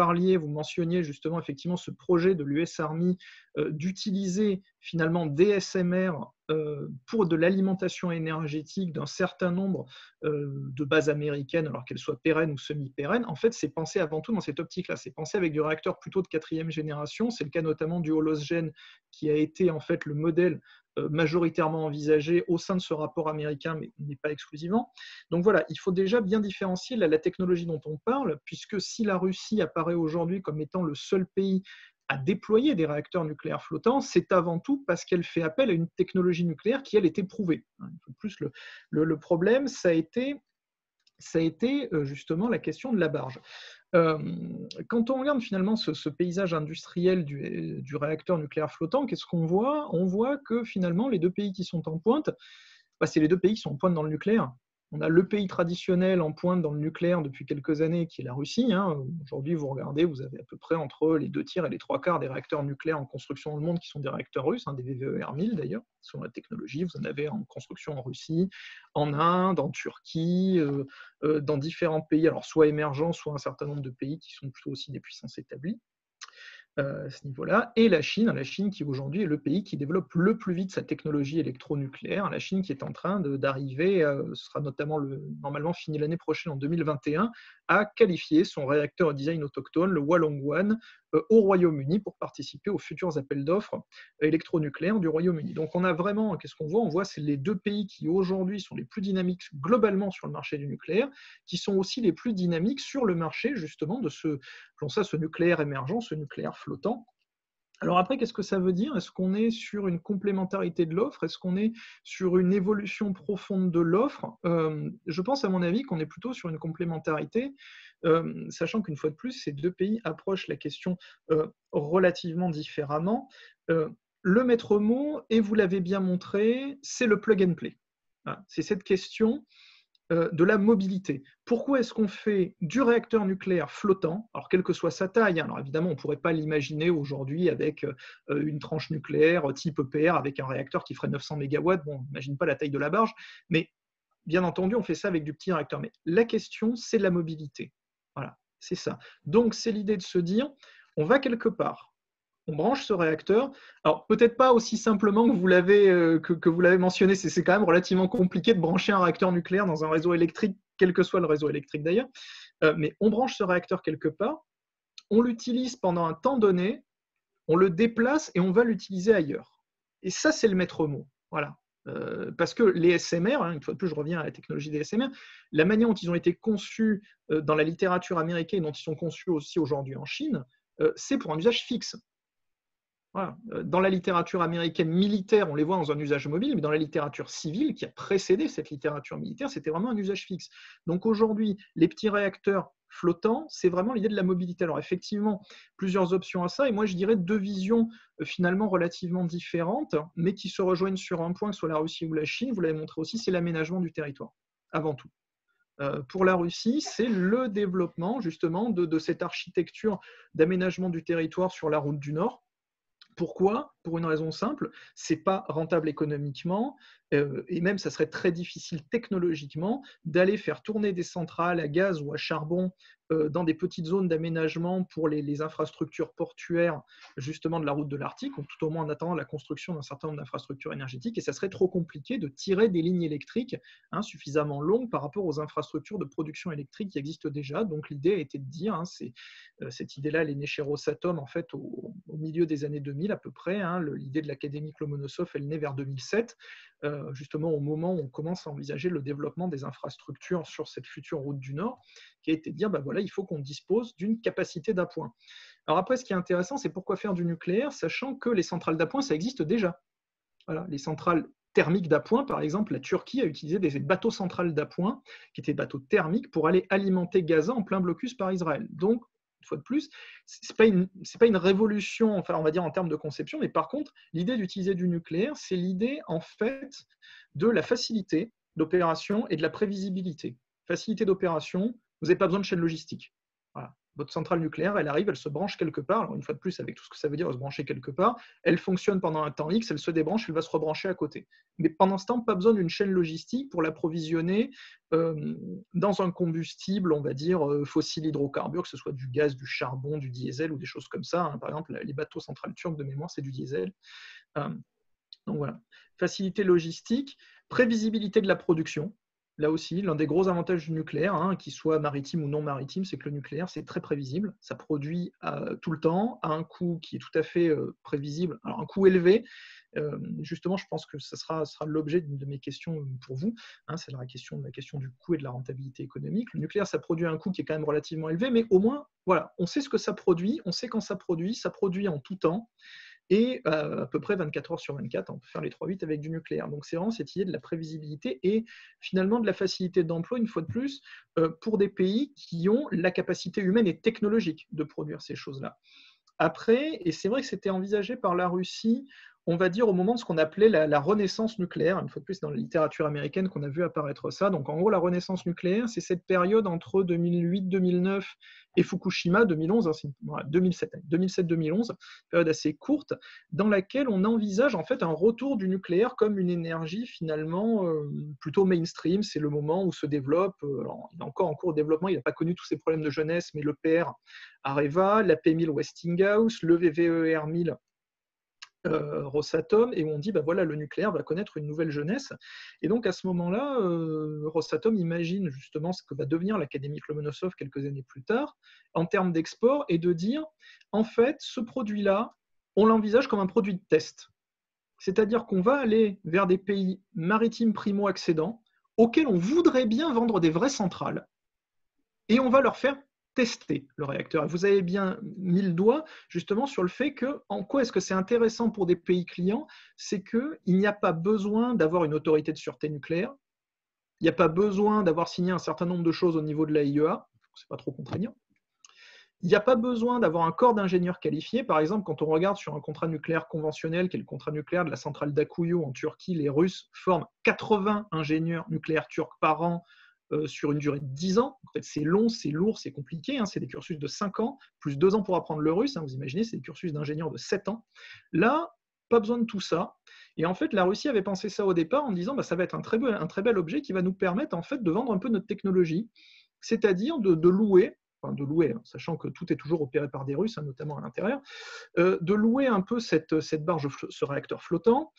mentionniez justement effectivement ce projet de l'US Army d'utiliser finalement des SMR pour de l'alimentation énergétique d'un certain nombre de bases américaines, alors qu'elles soient pérennes ou semi-pérennes. En fait, c'est pensé avant tout dans cette optique-là. C'est pensé avec du réacteur plutôt de 4e génération. C'est le cas notamment du Holosgen, qui a été en fait le modèle majoritairement envisagé au sein de ce rapport américain, mais pas exclusivement. Donc voilà, il faut déjà bien différencier la technologie dont on parle, puisque si la Russie apparaît aujourd'hui comme étant le seul pays à déployer des réacteurs nucléaires flottants, c'est avant tout parce qu'elle fait appel à une technologie nucléaire qui, elle, est éprouvée. Plus le problème, ça a été justement la question de la barge. Quand on regarde finalement ce paysage industriel du réacteur nucléaire flottant, qu'est-ce qu'on voit? On voit que finalement les 2 pays qui sont en pointe, c'est les 2 pays qui sont en pointe dans le nucléaire. On a le pays traditionnel en pointe dans le nucléaire depuis quelques années, qui est la Russie. Aujourd'hui, vous regardez, vous avez à peu près entre les 2 tiers et les 3 quarts des réacteurs nucléaires en construction dans le monde qui sont des réacteurs russes, des VVER 1000 d'ailleurs, selon la technologie. Vous en avez en construction en Russie, en Inde, en Turquie, dans différents pays, alors soit émergents, soit un certain nombre de pays qui sont plutôt aussi des puissances établies. À ce niveau-là, et la Chine qui aujourd'hui est le pays qui développe le plus vite sa technologie électronucléaire, la Chine qui est en train d'arriver, ce sera notamment normalement fini l'année prochaine en 2021, à qualifier son réacteur au design autochtone, le Hualongwan, au Royaume-Uni pour participer aux futurs appels d'offres électronucléaires du Royaume-Uni. Donc on a vraiment, qu'est-ce qu'on voit? On voit c'est les 2 pays qui aujourd'hui sont les plus dynamiques globalement sur le marché du nucléaire, qui sont aussi les plus dynamiques sur le marché justement de ce nucléaire émergent, ce nucléaire flottant. Alors après, qu'est-ce que ça veut dire? Est-ce qu'on est sur une complémentarité de l'offre? Est-ce qu'on est sur une évolution profonde de l'offre? Je pense, à mon avis, qu'on est plutôt sur une complémentarité, sachant qu'une fois de plus, ces deux pays approchent la question relativement différemment. Le maître mot, et vous l'avez bien montré, c'est le plug and play. Voilà. C'est cette question de la mobilité. Pourquoi est-ce qu'on fait du réacteur nucléaire flottant, alors quelle que soit sa taille, hein, alors évidemment on ne pourrait pas l'imaginer aujourd'hui avec une tranche nucléaire type EPR avec un réacteur qui ferait 900 MW, bon, on n'imagine pas la taille de la barge, mais bien entendu on fait ça avec du petit réacteur. Mais la question c'est la mobilité. Voilà, c'est ça. Donc c'est l'idée de se dire, on va quelque part, on branche ce réacteur. Alors, peut-être pas aussi simplement que vous l'avez mentionné, c'est quand même relativement compliqué de brancher un réacteur nucléaire dans un réseau électrique, quel que soit le réseau électrique d'ailleurs, mais on branche ce réacteur quelque part, on l'utilise pendant un temps donné, on le déplace et on va l'utiliser ailleurs. Et ça, c'est le maître mot. Voilà. Parce que les SMR, une fois de plus, je reviens à la technologie des SMR, la manière dont ils ont été conçus dans la littérature américaine, dont ils sont conçus aussi aujourd'hui en Chine, c'est pour un usage fixe. Voilà. Dans la littérature américaine militaire, on les voit dans un usage mobile, mais dans la littérature civile qui a précédé cette littérature militaire, c'était vraiment un usage fixe. Donc aujourd'hui, les petits réacteurs flottants, c'est vraiment l'idée de la mobilité. Alors effectivement, plusieurs options à ça, et moi je dirais deux visions finalement relativement différentes, mais qui se rejoignent sur un point, que ce soit la Russie ou la Chine, vous l'avez montré aussi, c'est l'aménagement du territoire, avant tout. Pour la Russie, c'est le développement justement de cette architecture d'aménagement du territoire sur la route du Nord. Pourquoi? Pour une raison simple, c'est pas rentable économiquement et même ça serait très difficile technologiquement d'aller faire tourner des centrales à gaz ou à charbon dans des petites zones d'aménagement pour les infrastructures portuaires justement de la route de l'Arctique, ou tout au moins en attendant la construction d'un certain nombre d'infrastructures énergétiques, et ça serait trop compliqué de tirer des lignes électriques suffisamment longues par rapport aux infrastructures de production électrique qui existent déjà. Donc l'idée a été de dire, cette idée-là, elle est née chez Rosatom en fait au milieu des années 2000 à peu près, l'idée de l'académique Lomonosov, elle naît vers 2007, justement au moment où on commence à envisager le développement des infrastructures sur cette future route du Nord, qui a été de dire, voilà, il faut qu'on dispose d'une capacité d'appoint. Alors après, ce qui est intéressant, c'est pourquoi faire du nucléaire, sachant que les centrales d'appoint, ça existe déjà. Voilà, les centrales thermiques d'appoint, par exemple, la Turquie a utilisé des bateaux centrales d'appoint, qui étaient des bateaux thermiques, pour aller alimenter Gaza en plein blocus par Israël. Donc, une fois de plus, c'est pas une révolution, enfin, on va dire en termes de conception, mais par contre, l'idée d'utiliser du nucléaire, c'est l'idée en fait de la facilité d'opération et de la prévisibilité. Facilité d'opération, vous n'avez pas besoin de chaîne logistique. Voilà. Votre centrale nucléaire, elle arrive, elle se branche quelque part. Alors, une fois de plus, avec tout ce que ça veut dire, se brancher quelque part, elle fonctionne pendant un temps X, elle se débranche, elle va se rebrancher à côté. Mais pendant ce temps, pas besoin d'une chaîne logistique pour l'approvisionner dans un combustible, on va dire, fossile hydrocarbure, que ce soit du gaz, du charbon, du diesel ou des choses comme ça. Par exemple, les bateaux centrales turcs de mémoire, c'est du diesel. Donc voilà. Facilité logistique, prévisibilité de la production. Là aussi, l'un des gros avantages du nucléaire, qu'il soit maritime ou non maritime, c'est que le nucléaire, c'est très prévisible. Ça produit tout le temps, à un coût qui est tout à fait prévisible, alors un coût élevé. Justement, je pense que ce sera l'objet d'une de mes questions pour vous. C'est la question du coût et de la rentabilité économique. Le nucléaire, ça produit un coût qui est quand même relativement élevé, mais au moins, voilà, on sait ce que ça produit, on sait quand ça produit en tout temps. Et à peu près 24 heures sur 24, on peut faire les 3-8 avec du nucléaire. Donc c'est vraiment cette idée de la prévisibilité et finalement de la facilité d'emploi, une fois de plus, pour des pays qui ont la capacité humaine et technologique de produire ces choses-là. Après, et c'est vrai que c'était envisagé par la Russie, on va dire au moment de ce qu'on appelait la renaissance nucléaire, une fois de plus dans la littérature américaine qu'on a vu apparaître ça. Donc en gros, la renaissance nucléaire, c'est cette période entre 2008-2009 et Fukushima 2011, 2007-2011, période assez courte, dans laquelle on envisage en fait un retour du nucléaire comme une énergie finalement plutôt mainstream. C'est le moment où se développe, alors, il est encore en cours de développement, il n'a pas connu tous ces problèmes de jeunesse, mais le PR Areva, la P1000 Westinghouse, le VVER 1000 Rosatom, et où on dit voilà, le nucléaire va connaître une nouvelle jeunesse. Et donc à ce moment-là, Rosatom imagine justement ce que va devenir l'académique Lomonosov quelques années plus tard en termes d'export, et de dire en fait ce produit-là, on l'envisage comme un produit de test. C'est-à-dire qu'on va aller vers des pays maritimes primo-accédants auxquels on voudrait bien vendre des vraies centrales, et on va leur faire tester le réacteur. Et vous avez bien mis le doigt justement sur le fait que, en quoi est-ce que c'est intéressant pour des pays clients, c'est qu'il n'y a pas besoin d'avoir une autorité de sûreté nucléaire, il n'y a pas besoin d'avoir signé un certain nombre de choses au niveau de l'AIEA, c'est pas trop contraignant. Il n'y a pas besoin d'avoir un corps d'ingénieurs qualifiés. Par exemple, quand on regarde sur un contrat nucléaire conventionnel, qui est le contrat nucléaire de la centrale d'Akuyu en Turquie, les Russes forment 80 ingénieurs nucléaires turcs par an sur une durée de 10 ans. En fait, c'est long, c'est lourd, c'est compliqué. C'est des cursus de 5 ans, plus 2 ans pour apprendre le russe. Vous imaginez, c'est des cursus d'ingénieurs de 7 ans. Là, pas besoin de tout ça. Et en fait, la Russie avait pensé ça au départ en disant ça va être un très bel objet qui va nous permettre en fait, de vendre un peu notre technologie, c'est-à-dire de louer, sachant que tout est toujours opéré par des Russes, notamment à l'intérieur, de louer un peu cette barge, ce réacteur flottant.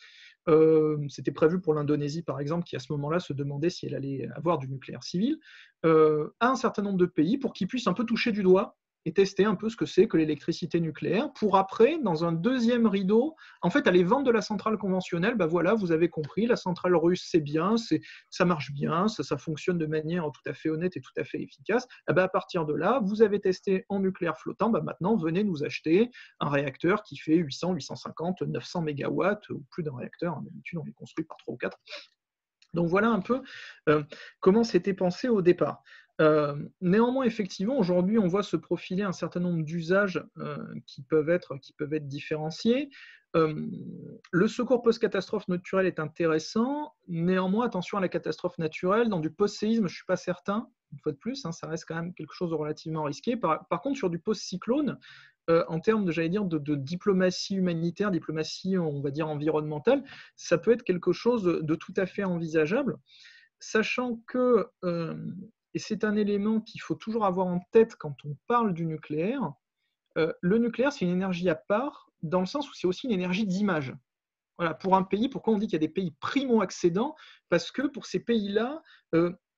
C'était prévu pour l'Indonésie, par exemple, qui à ce moment-là se demandait si elle allait avoir du nucléaire civil, à un certain nombre de pays pour qu'ils puissent un peu toucher du doigt et tester un peu ce que c'est que l'électricité nucléaire, pour après, dans un deuxième rideau, en fait, aller vendre de la centrale conventionnelle. Voilà, vous avez compris, la centrale russe, c'est bien, ça marche bien, ça fonctionne de manière tout à fait honnête et tout à fait efficace. À partir de là, vous avez testé en nucléaire flottant, maintenant, venez nous acheter un réacteur qui fait 800, 850, 900 mégawatts, ou plus d'un réacteur. D'habitude, on les construit par 3 ou 4. Donc voilà un peu comment c'était pensé au départ. Néanmoins, effectivement, aujourd'hui, on voit se profiler un certain nombre d'usages qui peuvent être différenciés. Le secours post-catastrophe naturelle est intéressant. Néanmoins, attention à la catastrophe naturelle. Dans du post-séisme, je ne suis pas certain. Une fois de plus, ça reste quand même quelque chose de relativement risqué. Par contre, sur du post-cyclone, en termes de diplomatie humanitaire, diplomatie, on va dire, environnementale, ça peut être quelque chose de tout à fait envisageable, sachant que, et c'est un élément qu'il faut toujours avoir en tête quand on parle du nucléaire, le nucléaire, c'est une énergie à part, dans le sens où c'est aussi une énergie d'image. Voilà, pour un pays, pourquoi on dit qu'il y a des pays primo-accédants? Parce que pour ces pays-là,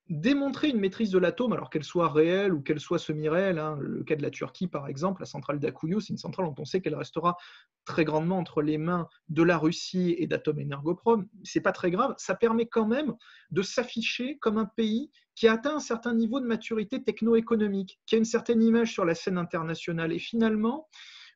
démontrer une maîtrise de l'atome, alors qu'elle soit réelle ou qu'elle soit semi-réelle, le cas de la Turquie par exemple, la centrale d'Akuyu, c'est une centrale dont on sait qu'elle restera très grandement entre les mains de la Russie et d'Atom Energoprom, c'est pas très grave, ça permet quand même de s'afficher comme un pays qui a atteint un certain niveau de maturité techno-économique, qui a une certaine image sur la scène internationale, et finalement,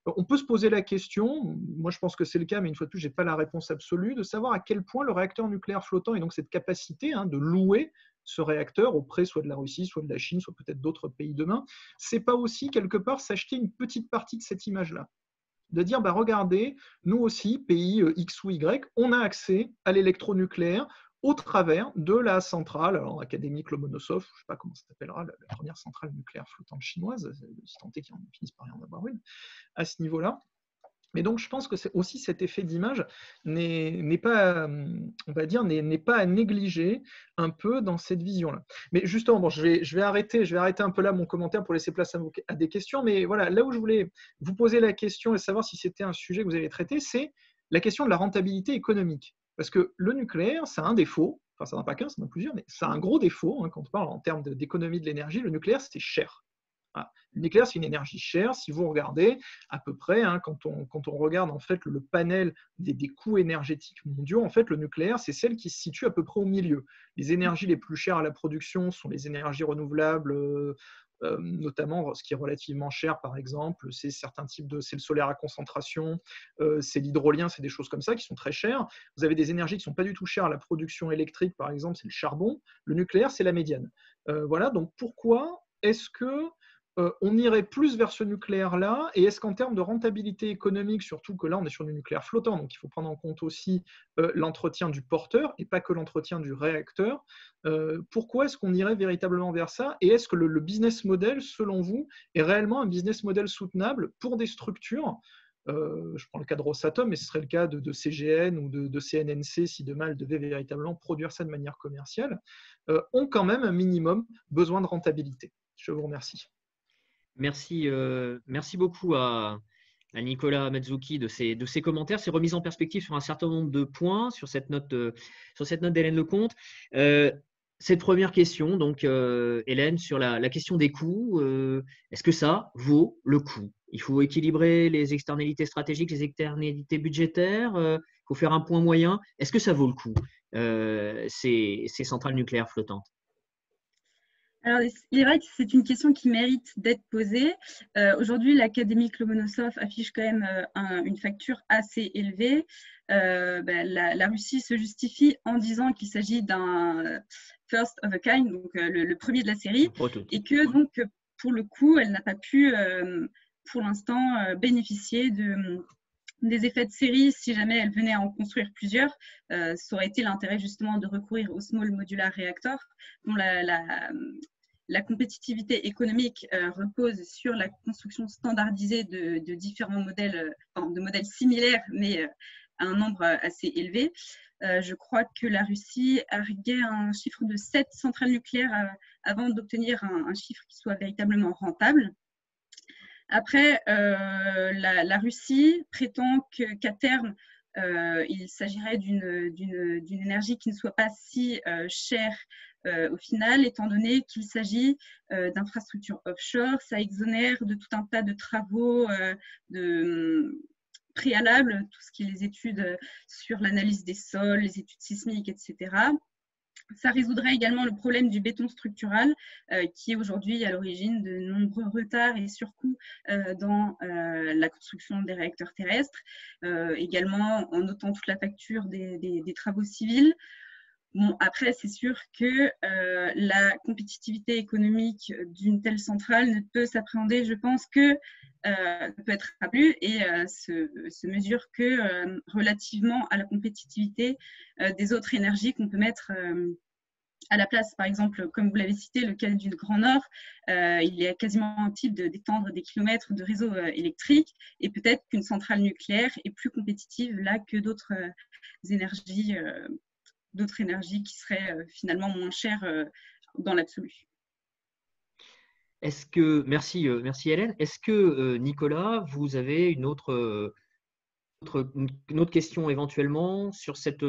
on peut se poser la question, moi je pense que c'est le cas, mais une fois de plus, je n'ai pas la réponse absolue, de savoir à quel point le réacteur nucléaire flottant et donc cette capacité de louer ce réacteur auprès soit de la Russie, soit de la Chine, soit peut-être d'autres pays demain, c'est pas aussi quelque part s'acheter une petite partie de cette image-là. De dire, regardez, nous aussi, pays X ou Y, on a accès à l'électronucléaire au travers de la centrale, alors académique Lomonosov, je ne sais pas comment ça s'appellera, la première centrale nucléaire flottante chinoise, si tant est qu'ils finissent par y en avoir une, à ce niveau-là. Mais donc, je pense que aussi cet effet d'image n'est pas, on va dire, n'est pas à négliger un peu dans cette vision-là. Mais justement, je vais arrêter un peu là mon commentaire pour laisser place à des questions. Mais voilà, là où je voulais vous poser la question et savoir si c'était un sujet que vous avez traité, c'est la question de la rentabilité économique. Parce que le nucléaire, ça a un défaut, enfin, ça n'en a pas qu'un, ça en a plusieurs, mais ça a un gros défaut, quand on parle en termes d'économie de l'énergie. Le nucléaire, c'est cher. Voilà. Le nucléaire, c'est une énergie chère. Si vous regardez à peu près, quand on regarde en fait le panel des coûts énergétiques mondiaux, en fait, le nucléaire, c'est celle qui se situe à peu près au milieu. Les énergies les plus chères à la production sont les énergies renouvelables, notamment ce qui est relativement cher, par exemple, c'est certains types c'est le solaire à concentration, c'est l'hydrolien, c'est des choses comme ça qui sont très chères. Vous avez des énergies qui ne sont pas du tout chères à la production électrique, par exemple, c'est le charbon. Le nucléaire, c'est la médiane. Voilà, donc pourquoi est-ce que on irait plus vers ce nucléaire-là, et est-ce qu'en termes de rentabilité économique, surtout que là on est sur du nucléaire flottant, donc il faut prendre en compte aussi l'entretien du porteur et pas que l'entretien du réacteur, pourquoi est-ce qu'on irait véritablement vers ça, et est-ce que le business model, selon vous, est réellement un business model soutenable pour des structures, je prends le cas de Rosatom, mais ce serait le cas de CGN ou de CNNC si demain elles devaient véritablement produire ça de manière commerciale, ont quand même un minimum besoin de rentabilité. Je vous remercie. Merci beaucoup à Nicolas Mazzucchi de ses commentaires, ses remises en perspective sur un certain nombre de points sur cette note d'Hélène Lecomte. Cette première question, donc Hélène, sur la question des coûts, est-ce que ça vaut le coup? Il faut équilibrer les externalités stratégiques, les externalités budgétaires, il faut faire un point moyen. Est-ce que ça vaut le coup, ces centrales nucléaires flottantes? Alors, il est vrai que c'est une question qui mérite d'être posée. Aujourd'hui, l'Académie Lomonosov affiche quand même une facture assez élevée. La Russie se justifie en disant qu'il s'agit d'un first of a kind, donc le premier de la série, et que donc pour le coup, elle n'a pas pu, pour l'instant, bénéficier des effets de série si jamais elle venait à en construire plusieurs. Ça aurait été l'intérêt justement de recourir au Small Modular Reactor, dont la compétitivité économique repose sur la construction standardisée de différents modèles, de modèles similaires, mais à un nombre assez élevé. Je crois que la Russie arguait un chiffre de 7 centrales nucléaires avant d'obtenir un chiffre qui soit véritablement rentable. Après, la Russie prétend qu'à terme, il s'agirait d'une énergie qui ne soit pas si chère au final, étant donné qu'il s'agit d'infrastructures offshore. Ça exonère de tout un tas de travaux préalables, tout ce qui est les études sur l'analyse des sols, les études sismiques, etc. Ça résoudrait également le problème du béton structural qui est aujourd'hui à l'origine de nombreux retards et surcoûts dans la construction des réacteurs terrestres, également en notant toute la facture des travaux civils. Bon, après, c'est sûr que la compétitivité économique d'une telle centrale ne peut s'appréhender, je pense, que peut être rappelée et se mesure que relativement à la compétitivité des autres énergies qu'on peut mettre à la place. Par exemple, comme vous l'avez cité, le cas du Grand Nord, il est quasiment impossible d'étendre des kilomètres de réseau électrique et peut-être qu'une centrale nucléaire est plus compétitive là que d'autres énergies qui seraient finalement moins chères dans l'absolu. Merci Hélène. Est-ce que Nicolas, vous avez une autre question éventuellement sur cette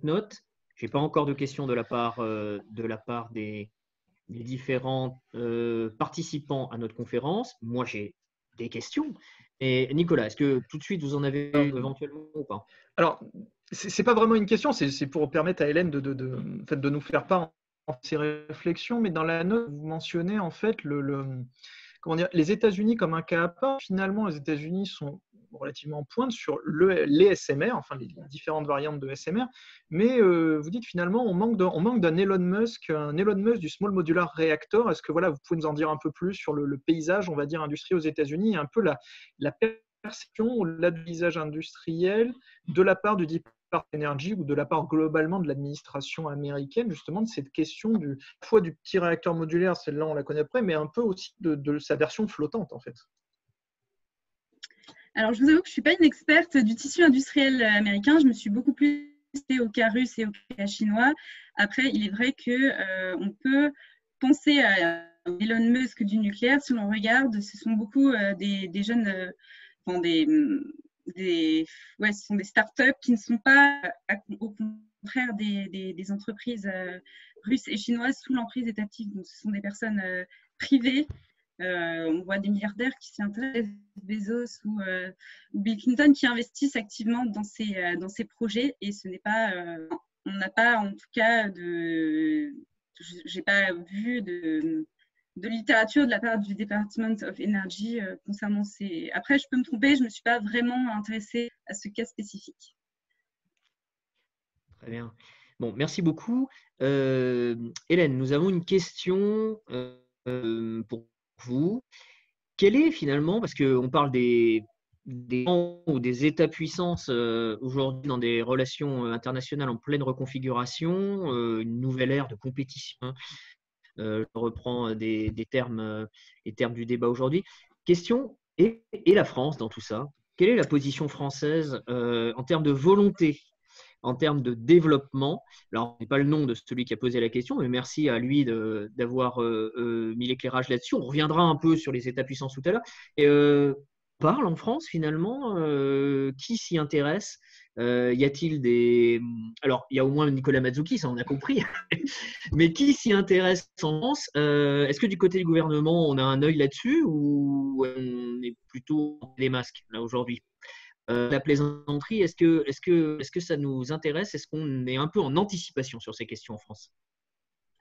note? Je n'ai pas encore de questions de la part des différents participants à notre conférence. Moi, j'ai des questions. Et Nicolas, est-ce que tout de suite vous en avez éventuellement ou pas? Alors, c'est pas vraiment une question, c'est pour permettre à Hélène de nous faire part de ses réflexions, mais dans la note, vous mentionnez en fait comment dire, les États-Unis comme un cas à part. Finalement, les États-Unis sont relativement en pointe sur les SMR, enfin les différentes variantes de SMR, mais vous dites finalement on manque d'un Elon Musk du Small Modular Reactor. Est-ce que voilà, vous pouvez nous en dire un peu plus sur le paysage, on va dire, industriel aux États-Unis et un peu la perception du paysage industriel de la part du Department Energy ou de la part globalement de l'administration américaine, justement, de cette question à la fois du petit réacteur modulaire, celle-là on la connaît après, mais un peu aussi de sa version flottante en fait. Alors, je vous avoue que je ne suis pas une experte du tissu industriel américain. Je me suis beaucoup plus testée au cas russe et au cas chinois. Après, il est vrai qu'on peut penser à Elon Musk du nucléaire. Si l'on regarde, ce sont beaucoup des jeunes, ce sont des startups qui ne sont pas, au contraire, des entreprises russes et chinoises sous l'emprise étatique. Donc, ce sont des personnes privées. On voit des milliardaires qui s'y intéressent, Bezos ou Bill Clinton, qui investissent activement dans ces projets. Et ce n'est pas, on n'a pas, en tout cas, j'ai pas vu de littérature de la part du Department of Energy concernant ces. Après, je peux me tromper, je ne me suis pas vraiment intéressée à ce cas spécifique. Très bien. Bon, merci beaucoup. Hélène, nous avons une question pour vous. Quel est finalement, parce qu'on parle des ou des États-puissances aujourd'hui dans des relations internationales en pleine reconfiguration, une nouvelle ère de compétition. Je reprends des termes, les termes du débat aujourd'hui. Question, et la France dans tout ça? Quelle est la position française en termes de volonté, en termes de développement? Alors, ce n'est pas le nom de celui qui a posé la question, mais merci à lui d'avoir mis l'éclairage là-dessus. On reviendra un peu sur les États-puissances tout à l'heure. Et parle en France finalement, qui s'y intéresse? Y a-t-il des… Alors, il y a au moins Nicolas Mazzucchi, ça on a compris, mais qui s'y intéresse en France? Est-ce que du côté du gouvernement, on a un œil là-dessus ou on est plutôt les masques là aujourd'hui? La plaisanterie, est-ce que ça nous intéresse? Est-ce qu'on est un peu en anticipation sur ces questions en France?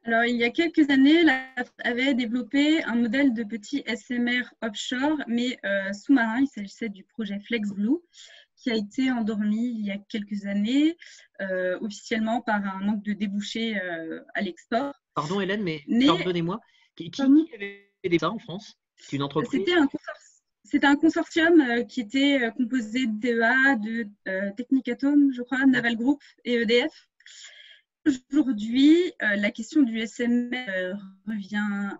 Alors, il y a quelques années, la FAFSA avait développé un modèle de petit SMR offshore, mais sous-marin. Il s'agissait du projet FlexBlue, qui a été endormi il y a quelques années, officiellement par un manque de débouchés à l'export. Pardon Hélène, mais Mais pardonnez-moi, qui avait fait ça en France? C'est une entreprise? C'était un consortium qui était composé d'EA, de Technicatom, je crois, Naval Group et EDF. Aujourd'hui, la question du SMR revient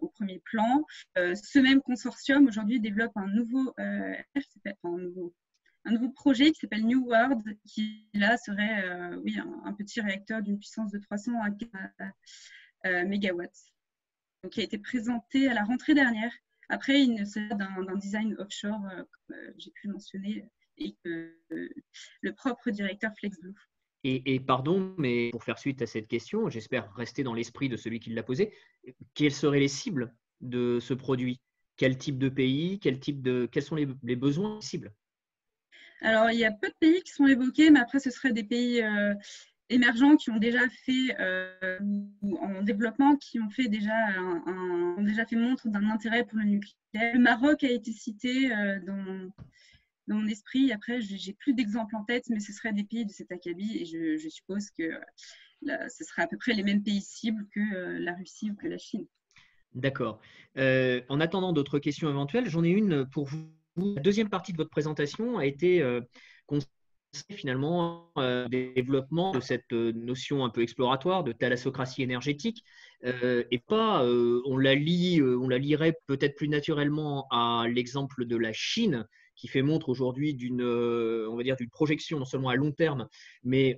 au premier plan. Ce même consortium, aujourd'hui, développe un nouveau projet qui s'appelle New World, qui là serait un petit réacteur d'une puissance de 300 à mégawatts, donc, qui a été présenté à la rentrée dernière. Après, il ne s'agit d'un design offshore, comme j'ai pu le mentionner, et le propre directeur FlexBlue. Et pardon, mais pour faire suite à cette question, j'espère rester dans l'esprit de celui qui l'a posé, quelles seraient les cibles de ce produit? Quel type de pays? Quels sont les besoins cibles? Alors, il y a peu de pays qui sont évoqués, mais après, ce seraient des pays émergents qui ont déjà fait, ou en développement, qui ont fait ont déjà fait montre d'un intérêt pour le nucléaire. Le Maroc a été cité dans mon esprit. Après, je n'ai plus d'exemples en tête, mais ce seraient des pays de cet acabit, et je suppose que ce serait à peu près les mêmes pays cibles que la Russie ou que la Chine. D'accord. En attendant d'autres questions éventuelles, j'en ai une pour vous. La deuxième partie de votre présentation a été consacrée finalement au développement de cette notion un peu exploratoire de thalassocratie énergétique, et pas, on la lirait peut-être plus naturellement à l'exemple de la Chine, qui fait montre aujourd'hui on va dire d'une projection non seulement à long terme, mais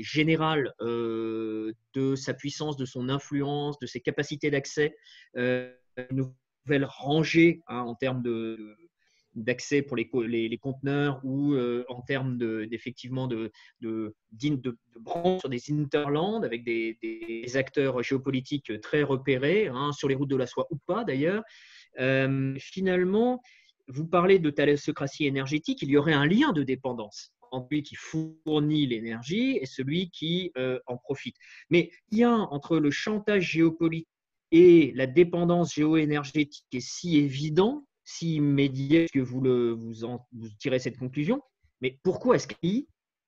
générale de sa puissance, de son influence, de ses capacités d'accès, une nouvelle rangée en termes d'accès pour les conteneurs, ou en termes effectivement de branches sur des hinterlands avec des acteurs géopolitiques très repérés, sur les routes de la soie ou pas d'ailleurs. Finalement, vous parlez de thalassocratie énergétique, il y aurait un lien de dépendance entre celui qui fournit l'énergie et celui qui en profite. Mais il y a entre le chantage géopolitique et la dépendance géoénergétique est si évident, si immédiat, que vous tirez cette conclusion. Mais pourquoi est-ce qu'il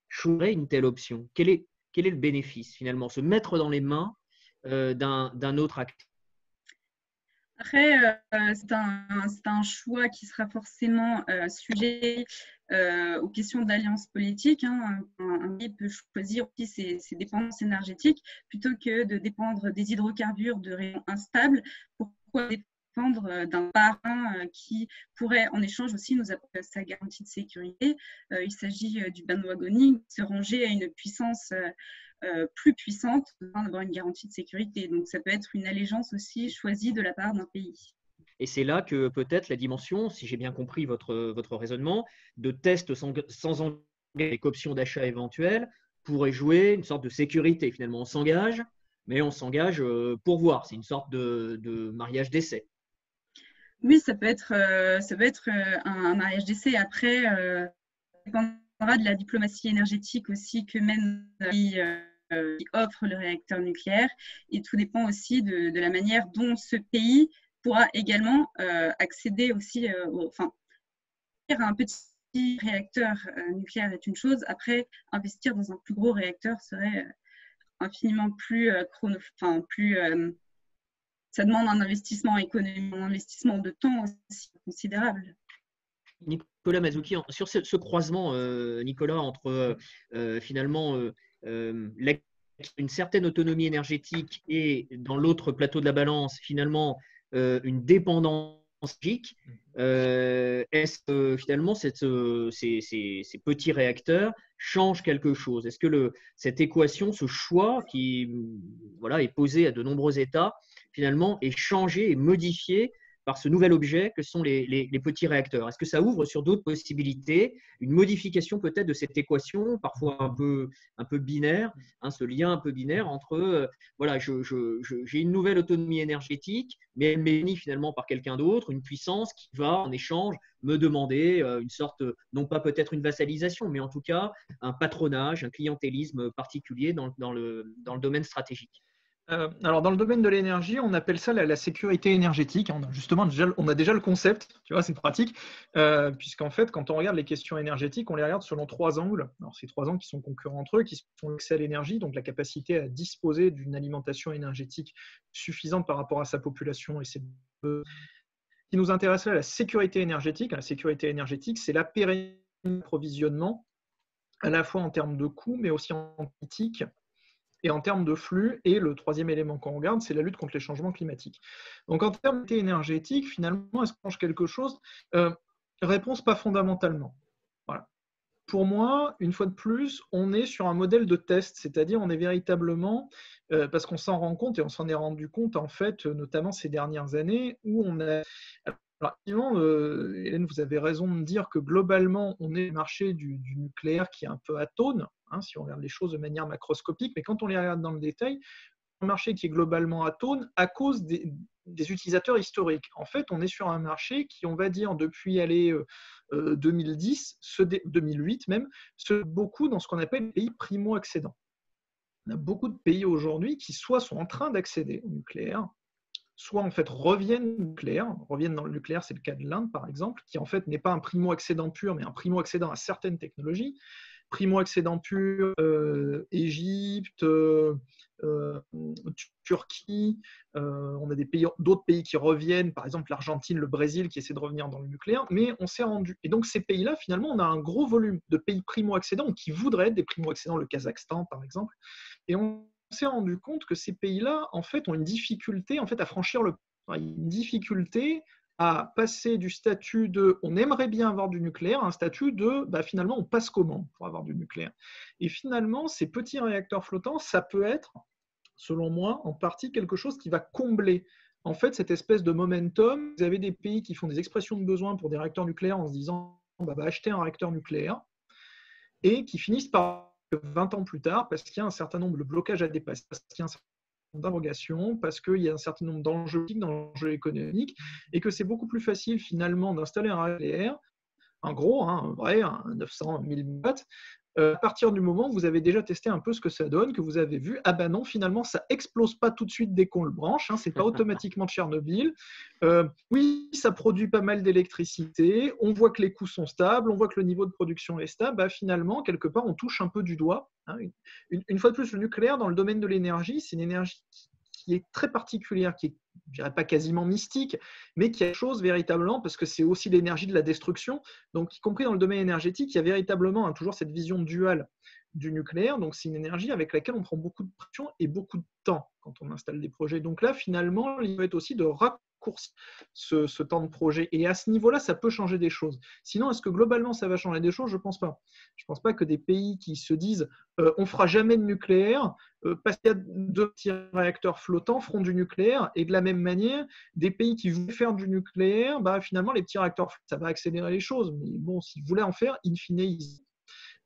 choisirait une telle option? Quel est le bénéfice finalement? Se mettre dans les mains d'un autre acteur? Après, c'est un choix qui sera forcément sujet aux questions d'alliance politique. Un pays peut choisir aussi ses dépendances énergétiques plutôt que de dépendre des hydrocarbures de régions instables. Pourquoi dépendre d'un parrain qui pourrait en échange aussi nous apporter sa garantie de sécurité? Il s'agit du bandwagoning, se ranger à une puissance plus puissante, d'avoir une garantie de sécurité. Donc, ça peut être une allégeance aussi choisie de la part d'un pays. Et c'est là que peut-être la dimension, si j'ai bien compris votre raisonnement, de test sans engager avec option d'achat éventuelle, pourrait jouer une sorte de sécurité. Finalement, on s'engage, mais on s'engage pour voir. C'est une sorte de mariage d'essai. Oui, ça peut être un mariage d'essai. Après, ça dépendra de la diplomatie énergétique aussi que mène qui offre le réacteur nucléaire, et tout dépend aussi de la manière dont ce pays pourra également accéder aussi, un petit réacteur nucléaire est une chose. Après, investir dans un plus gros réacteur serait infiniment plus ça demande un investissement économique, un investissement de temps aussi considérable. Nicolas Mazzucchi, sur ce croisement, Nicolas, entre finalement une certaine autonomie énergétique et, dans l'autre plateau de la balance, finalement une dépendance énergétique, est-ce que finalement ces petits réacteurs changent quelque chose? Est-ce que cette équation, ce choix qui est posé à de nombreux États, finalement est changé et modifié par ce nouvel objet que sont les petits réacteurs? Est-ce que ça ouvre sur d'autres possibilités, une modification peut-être de cette équation, parfois un peu binaire, ce lien un peu binaire entre j'ai une nouvelle autonomie énergétique, mais elle m'est bénie finalement par quelqu'un d'autre, une puissance qui va en échange me demander une sorte, non pas peut-être une vassalisation, mais en tout cas un patronage, un clientélisme particulier dans le domaine stratégique. Alors, dans le domaine de l'énergie, on appelle ça la sécurité énergétique. On a déjà le concept, tu vois, c'est pratique, puisqu'en fait, quand on regarde les questions énergétiques, on les regarde selon 3 angles. Alors, ces 3 angles qui sont concurrents entre eux, qui sont l'accès à l'énergie, donc la capacité à disposer d'une alimentation énergétique suffisante par rapport à sa population et ses besoins. Ce qui nous intéresse là, la sécurité énergétique. La sécurité énergétique, c'est la pérennité d'approvisionnement, à la fois en termes de coûts, mais aussi en politique et en termes de flux. Et le troisième élément qu'on regarde, c'est la lutte contre les changements climatiques. Donc en termes énergétique, finalement, est-ce qu'on change quelque chose? Réponse pas fondamentalement. Voilà. Pour moi, une fois de plus, on est sur un modèle de test, c'est-à-dire on est véritablement, parce qu'on s'en rend compte et on s'en est rendu compte en fait, notamment ces dernières années, où on a… Alors, effectivement, Hélène, vous avez raison de dire que globalement, on est le marché du nucléaire qui est un peu atone, hein, si on regarde les choses de manière macroscopique, mais quand on les regarde dans le détail, un marché qui est globalement atone à cause des utilisateurs historiques. En fait, on est sur un marché qui, on va dire, depuis 2010, 2008 même, se beaucoup dans ce qu'on appelle les pays primo-accédants. On a beaucoup de pays aujourd'hui qui soit sont en train d'accéder au nucléaire, soit en fait reviennent dans le nucléaire, c'est le cas de l'Inde par exemple, qui en fait n'est pas un primo-accédant pur, mais un primo-accédant à certaines technologies. Primo-accédant pur, Égypte, Turquie, on a d'autres pays qui reviennent, par exemple l'Argentine, le Brésil qui essaient de revenir dans le nucléaire, mais on s'est rendu. Et donc ces pays-là, finalement, on a un gros volume de pays primo-accédants qui voudraient être des primo-accédants, le Kazakhstan par exemple, et on s'est rendu compte que ces pays-là, en fait, ont une difficulté en fait, à franchir une difficulté à passer du statut de on aimerait bien avoir du nucléaire à un statut de finalement on passe comment pour avoir du nucléaire. Et finalement, ces petits réacteurs flottants, ça peut être, selon moi, en partie quelque chose qui va combler en fait cette espèce de momentum. Vous avez des pays qui font des expressions de besoin pour des réacteurs nucléaires en se disant on va acheter un réacteur nucléaire et qui finissent par 20 ans plus tard, parce qu'il y a un certain nombre de blocages à dépasser, parce qu'il y a un certain nombre d'interrogations, parce qu'il y a un certain nombre d'enjeux économiques, et que c'est beaucoup plus facile finalement d'installer un réacteur, un gros, un vrai, un 900, 1000 watts, à partir du moment où vous avez déjà testé un peu ce que ça donne, que vous avez vu, ah ben non, finalement, ça explose pas tout de suite dès qu'on le branche, hein, c'est pas automatiquement Tchernobyl. Oui, ça produit pas mal d'électricité, on voit que les coûts sont stables, on voit que le niveau de production est stable, finalement, quelque part, on touche un peu du doigt. Hein. Une fois de plus, le nucléaire, dans le domaine de l'énergie, c'est une énergie qui est très particulière, qui est, je dirais pas quasiment mystique, mais qui a quelque chose véritablement, parce que c'est aussi l'énergie de la destruction. Donc, y compris dans le domaine énergétique, il y a véritablement toujours cette vision duale du nucléaire. Donc, c'est une énergie avec laquelle on prend beaucoup de pression et beaucoup de temps quand on installe des projets. Donc là, finalement, il va être aussi de raccourcir ce temps de projet. Et à ce niveau-là, ça peut changer des choses. Sinon, est-ce que globalement, ça va changer des choses? Je ne pense pas. Je ne pense pas que des pays qui se disent on ne fera jamais de nucléaire, parce qu'il y a 2 petits réacteurs flottants feront du nucléaire. Et de la même manière, des pays qui voulaient faire du nucléaire, finalement, les petits réacteurs, ça va accélérer les choses. Mais bon, s'ils voulaient en faire, in fine,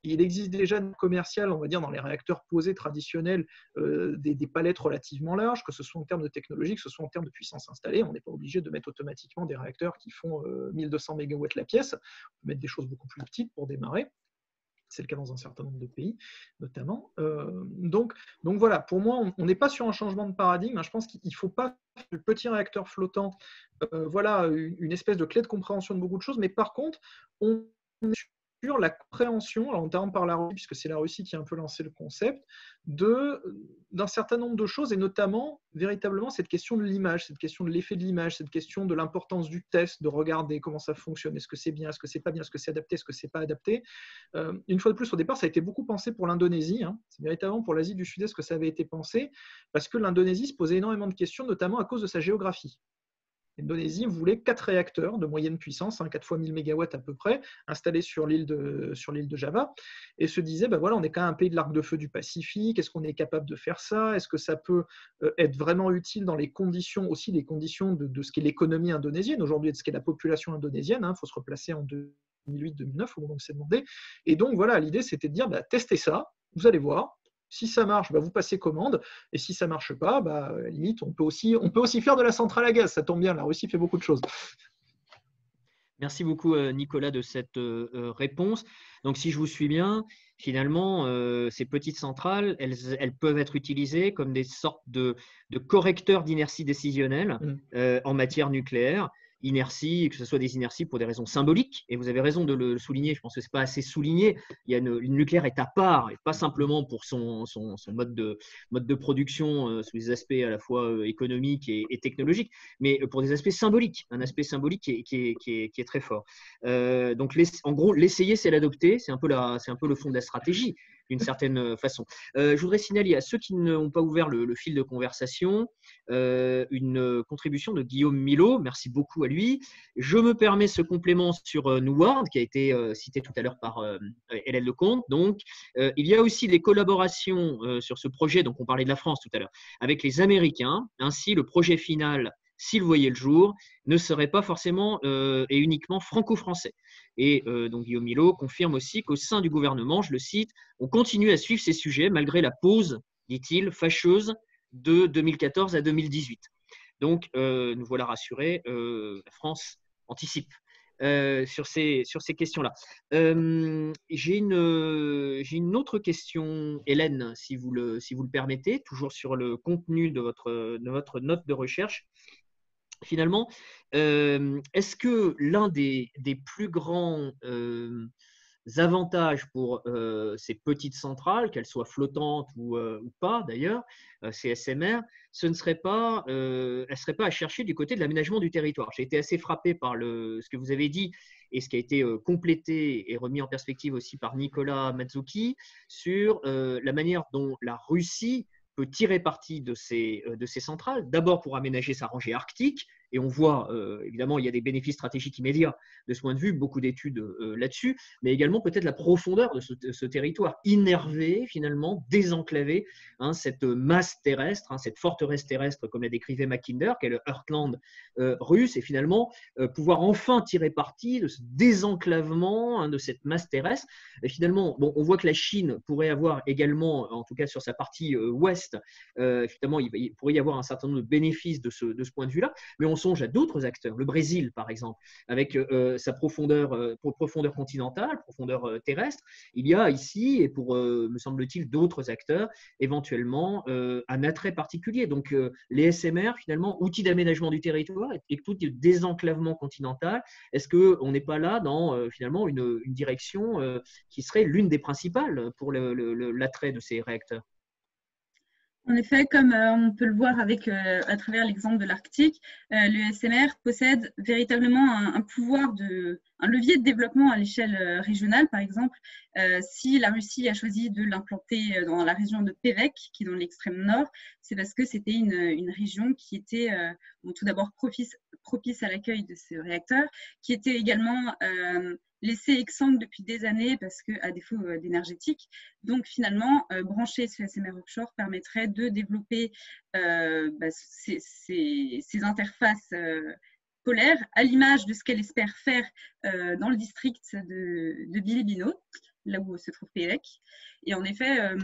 il existe déjà une commerciale, on va dire, dans les réacteurs posés traditionnels, des palettes relativement larges, que ce soit en termes de technologie, que ce soit en termes de puissance installée. On n'est pas obligé de mettre automatiquement des réacteurs qui font 1200 MW la pièce. On peut mettre des choses beaucoup plus petites pour démarrer. C'est le cas dans un certain nombre de pays, notamment. Donc voilà, pour moi, on n'est pas sur un changement de paradigme. Je pense qu'il ne faut pas faire du petit réacteur flottant, voilà, une espèce de clé de compréhension de beaucoup de choses. Mais par contre, on est sur la compréhension, alors notamment par la Russie, puisque c'est la Russie qui a un peu lancé le concept, d'un certain nombre de choses, et notamment véritablement cette question de l'image, cette question de l'effet de l'image, cette question de l'importance du test, de regarder comment ça fonctionne, est-ce que c'est bien, est-ce que c'est pas bien, est-ce que c'est adapté, est-ce que c'est pas adapté. Une fois de plus, au départ, ça a été beaucoup pensé pour l'Indonésie, hein. C'est véritablement pour l'Asie du Sud-Est que ça avait été pensé, parce que l'Indonésie se posait énormément de questions, notamment à cause de sa géographie. L'Indonésie voulait 4 réacteurs de moyenne puissance, 4 fois 1000 MW à peu près, installés sur l'île de Java, et se disait, voilà, on est quand même un pays de l'arc de feu du Pacifique, est-ce qu'on est capable de faire ça? Est-ce que ça peut être vraiment utile dans les conditions, aussi les conditions de ce qu'est l'économie indonésienne aujourd'hui, de ce qu'est la population indonésienne, hein, faut se replacer en 2008-2009 au moment où c'est demandé. Et donc voilà, l'idée c'était de dire, testez ça, vous allez voir. Si ça marche, vous passez commande. Et si ça ne marche pas, à la limite, on peut aussi faire de la centrale à gaz. Ça tombe bien, la Russie fait beaucoup de choses. Merci beaucoup, Nicolas, de cette réponse. Donc, si je vous suis bien, finalement, ces petites centrales, elles peuvent être utilisées comme des sortes de correcteurs d'inertie décisionnelle en matière nucléaire. Inertie, que ce soit des inerties pour des raisons symboliques, et vous avez raison de le souligner, je pense que ce n'est pas assez souligné. Le nucléaire est à part, et pas simplement pour son mode de production sous les aspects à la fois économiques et technologiques, mais pour des aspects symboliques, un aspect symbolique qui est très fort. Donc, en gros, l'essayer, c'est l'adopter, c'est un peu le fond de la stratégie, d'une certaine façon. Je voudrais signaler à ceux qui n'ont pas ouvert le fil de conversation une contribution de Guillaume Milot, merci beaucoup à lui. Je me permets ce complément sur Nuward, qui a été cité tout à l'heure par Hélène Lecomte. Donc, il y a aussi des collaborations sur ce projet, donc on parlait de la France tout à l'heure, avec les Américains. Ainsi, le projet final, s'il voyait le jour, ne serait pas forcément et uniquement franco-français. Et donc Guillaume Milot confirme aussi qu'au sein du gouvernement, je le cite, on continue à suivre ces sujets malgré la pause, dit-il, fâcheuse de 2014 à 2018. Donc, nous voilà rassurés, la France anticipe sur ces questions-là. J'ai une autre question, Hélène, si vous le permettez, toujours sur le contenu de votre note de recherche. Finalement, est-ce que l'un des plus grands avantages pour ces petites centrales, qu'elles soient flottantes ou pas d'ailleurs, ces SMR, elles ne seraient pas à chercher du côté de l'aménagement du territoire? J'ai été assez frappé par ce que vous avez dit et ce qui a été complété et remis en perspective aussi par Nicolas Mazzucchi sur la manière dont la Russie peut tirer parti de ces centrales, d'abord pour aménager sa rangée arctique, et on voit évidemment il y a des bénéfices stratégiques immédiats de ce point de vue, beaucoup d'études là-dessus, mais également peut-être la profondeur de ce territoire innervé, finalement, désenclavé, cette masse terrestre, cette forteresse terrestre, comme la décrivait Mackinder, qui est le Heartland russe, et finalement pouvoir enfin tirer parti de ce désenclavement de cette masse terrestre. Et finalement, bon, on voit que la Chine pourrait avoir également, en tout cas sur sa partie ouest, finalement, il pourrait y avoir un certain nombre de bénéfices de ce point de vue-là, mais on songe à d'autres acteurs, le Brésil par exemple, avec sa profondeur continentale, profondeur terrestre. Il y a ici, et pour, me semble-t-il, d'autres acteurs, éventuellement un attrait particulier. Donc les SMR, finalement, outils d'aménagement du territoire et tout désenclavement continental, est-ce qu'on n'est pas là dans finalement une direction qui serait l'une des principales pour l'attrait de ces réacteurs? En effet, comme on peut le voir à travers l'exemple de l'Arctique, le SMR possède véritablement un pouvoir, un levier de développement à l'échelle régionale. Par exemple, si la Russie a choisi de l'implanter dans la région de Pevek, qui est dans l'extrême nord, c'est parce que c'était une région qui était tout d'abord propice à l'accueil de ce réacteur, qui était également laissé exsangue depuis des années parce qu'à défaut d'énergétique. Donc finalement, brancher ce SMR offshore permettrait de développer ces interfaces polaires à l'image de ce qu'elle espère faire dans le district de Bilibino, là où se trouve Pevek. Et en effet,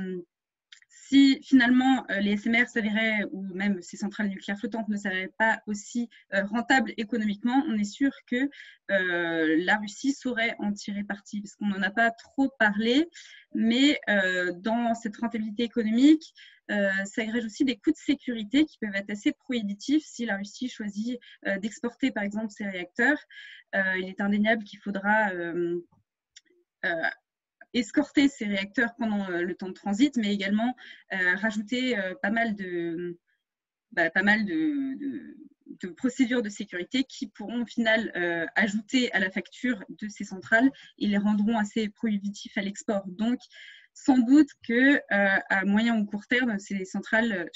si finalement les SMR s'avéraient, ou même ces centrales nucléaires flottantes ne s'avéraient pas aussi rentables économiquement, on est sûr que la Russie saurait en tirer parti, parce qu'on n'en a pas trop parlé, mais dans cette rentabilité économique, s'agrègent aussi des coûts de sécurité qui peuvent être assez prohibitifs si la Russie choisit d'exporter par exemple ses réacteurs. Il est indéniable qu'il faudra escorter ces réacteurs pendant le temps de transit, mais également rajouter pas mal de procédures de sécurité qui pourront au final ajouter à la facture de ces centrales et les rendront assez prohibitifs à l'export. Donc, sans doute qu'à moyen ou court terme, ces centrales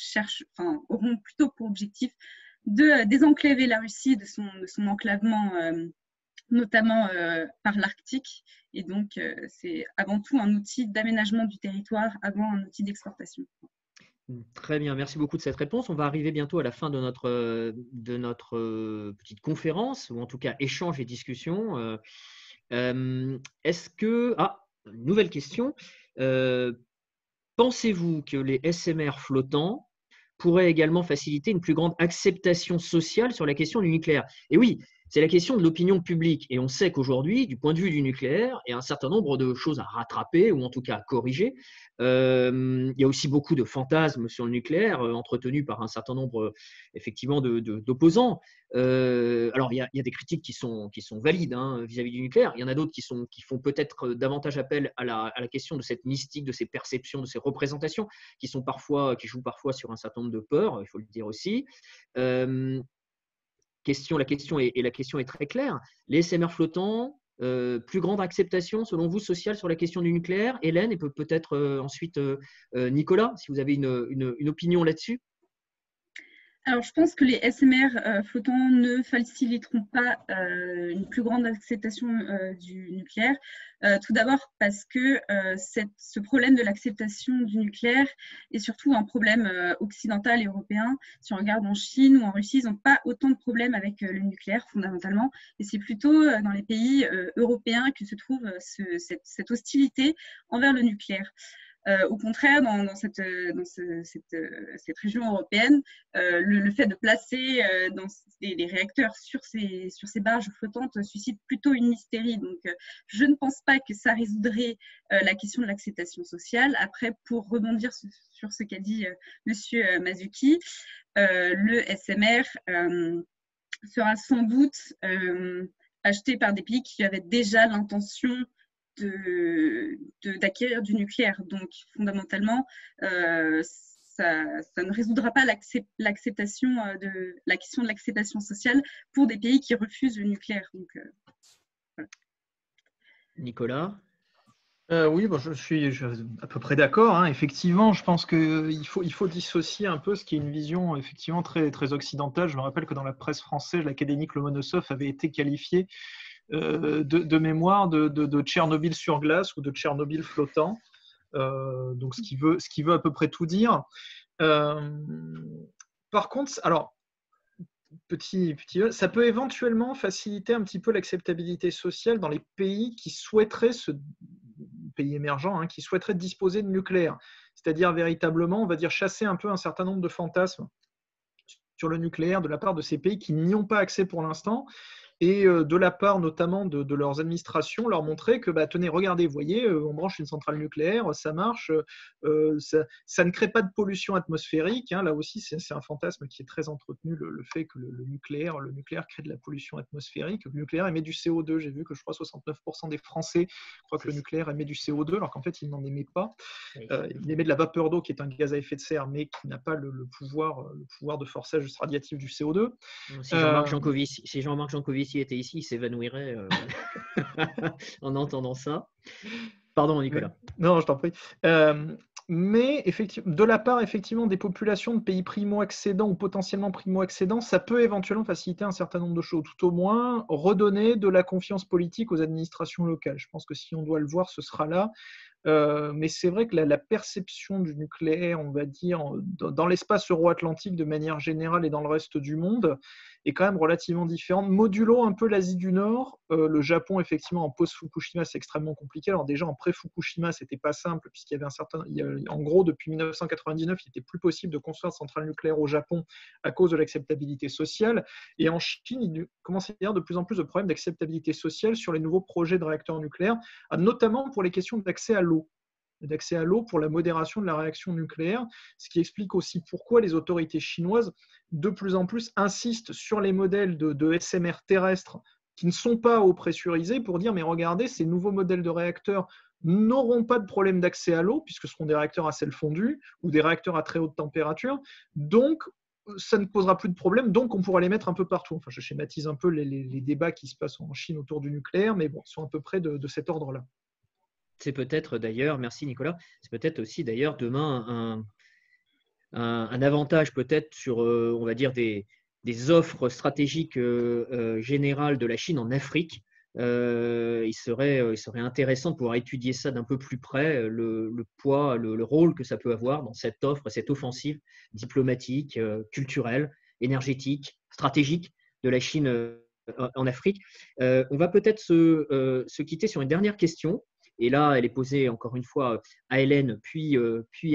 auront plutôt pour objectif de désenclaver la Russie de son enclavement notamment par l'Arctique. Et donc, c'est avant tout un outil d'aménagement du territoire avant un outil d'exportation. Très bien, merci beaucoup de cette réponse. On va arriver bientôt à la fin de notre petite conférence, ou en tout cas échange et discussion. Est-ce que… nouvelle question. Pensez-vous que les SMR flottants pourraient également faciliter une plus grande acceptation sociale sur la question du nucléaire? Et oui, c'est la question de l'opinion publique. Et on sait qu'aujourd'hui, du point de vue du nucléaire, il y a un certain nombre de choses à rattraper ou en tout cas à corriger. Il y a aussi beaucoup de fantasmes sur le nucléaire entretenus par un certain nombre effectivement d'opposants. Alors, il y a des critiques qui sont valides vis-à-vis du nucléaire. Il y en a d'autres qui font peut-être davantage appel à la question de cette mystique, de ces perceptions, de ces représentations qui jouent parfois sur un certain nombre de peurs, il faut le dire aussi. La question est très claire. Les SMR flottants, plus grande acceptation, selon vous, sociale sur la question du nucléaire. Hélène, et peut-être ensuite Nicolas, si vous avez une opinion là-dessus. Alors, je pense que les SMR flottants ne faciliteront pas une plus grande acceptation du nucléaire. Tout d'abord parce que ce problème de l'acceptation du nucléaire est surtout un problème occidental et européen. Si on regarde en Chine ou en Russie, ils n'ont pas autant de problèmes avec le nucléaire fondamentalement. Et c'est plutôt dans les pays européens que se trouve cette hostilité envers le nucléaire. Au contraire, dans cette région européenne, le fait de placer les réacteurs sur ces barges flottantes suscite plutôt une hystérie. Donc, je ne pense pas que ça résoudrait la question de l'acceptation sociale. Après, pour rebondir sur ce qu'a dit Monsieur Masucci, le SMR sera sans doute acheté par des pays qui avaient déjà l'intention d'acquérir du nucléaire. Donc, fondamentalement, ça ne résoudra pas la question de l'acceptation sociale pour des pays qui refusent le nucléaire. Donc, voilà. Nicolas ? Oui, bon, je suis à peu près d'accord. Effectivement, je pense qu'il faut dissocier un peu ce qui est une vision effectivement très, très occidentale. Je me rappelle que dans la presse française, l'académique Lomonosov avait été qualifié de mémoire de Tchernobyl sur glace ou de Tchernobyl flottant. Donc, ce qui veut à peu près tout dire. Par contre, alors, ça peut éventuellement faciliter un petit peu l'acceptabilité sociale dans les pays qui souhaiteraient pays émergents, qui souhaiteraient disposer de nucléaire. C'est-à-dire véritablement, on va dire, chasser un peu un certain nombre de fantasmes sur le nucléaire de la part de ces pays qui n'y ont pas accès pour l'instant, et de la part notamment de leurs administrations, leur montrer que, tenez, regardez, vous voyez, on branche une centrale nucléaire, ça marche, ça ne crée pas de pollution atmosphérique. Là aussi, c'est un fantasme qui est très entretenu, le fait que le nucléaire crée de la pollution atmosphérique. Le nucléaire émet du CO2. J'ai vu que je crois 69% des Français croient que le nucléaire émet du CO2, alors qu'en fait, il n'en émet pas. Il émet de la vapeur d'eau, qui est un gaz à effet de serre, mais qui n'a pas le pouvoir de forçage radiatif du CO2. Si Jean-Marc Jancovici était ici, il s'évanouirait en entendant ça. Pardon, Nicolas. Non, je t'en prie. Mais effectivement, de la part effectivement des populations de pays primo-accédants ou potentiellement primo-accédants, ça peut éventuellement faciliter un certain nombre de choses, tout au moins redonner de la confiance politique aux administrations locales. Je pense que si on doit le voir, ce sera là. Mais c'est vrai que la perception du nucléaire, on va dire, dans l'espace euro-atlantique de manière générale et dans le reste du monde, est quand même relativement différente. Modulo un peu l'Asie du Nord, le Japon, effectivement, en post-Fukushima, c'est extrêmement compliqué. Alors déjà, en pré-Fukushima, c'était pas simple, puisqu'il y avait en gros, depuis 1999, il n'était plus possible de construire de centrales nucléaires au Japon à cause de l'acceptabilité sociale. Et en Chine, il commence à y avoir de plus en plus de problèmes d'acceptabilité sociale sur les nouveaux projets de réacteurs nucléaires, notamment pour les questions d'accès à l'eau pour la modération de la réaction nucléaire, ce qui explique aussi pourquoi les autorités chinoises de plus en plus insistent sur les modèles de SMR terrestres qui ne sont pas eau pressurisés pour dire mais regardez, ces nouveaux modèles de réacteurs n'auront pas de problème d'accès à l'eau puisque ce seront des réacteurs à sel fondu ou des réacteurs à très haute température, donc ça ne posera plus de problème, donc on pourra les mettre un peu partout. Enfin, je schématise un peu les débats qui se passent en Chine autour du nucléaire, mais bon, ils sont à peu près de cet ordre-là. C'est peut-être d'ailleurs, merci Nicolas, c'est peut-être aussi d'ailleurs demain un avantage peut-être sur, on va dire, des offres stratégiques générales de la Chine en Afrique. Il serait intéressant de pouvoir étudier ça d'un peu plus près, le poids, le rôle que ça peut avoir dans cette offre, cette offensive diplomatique, culturelle, énergétique, stratégique de la Chine en Afrique. On va peut-être se quitter sur une dernière question. Et là, elle est posée encore une fois à Hélène, puis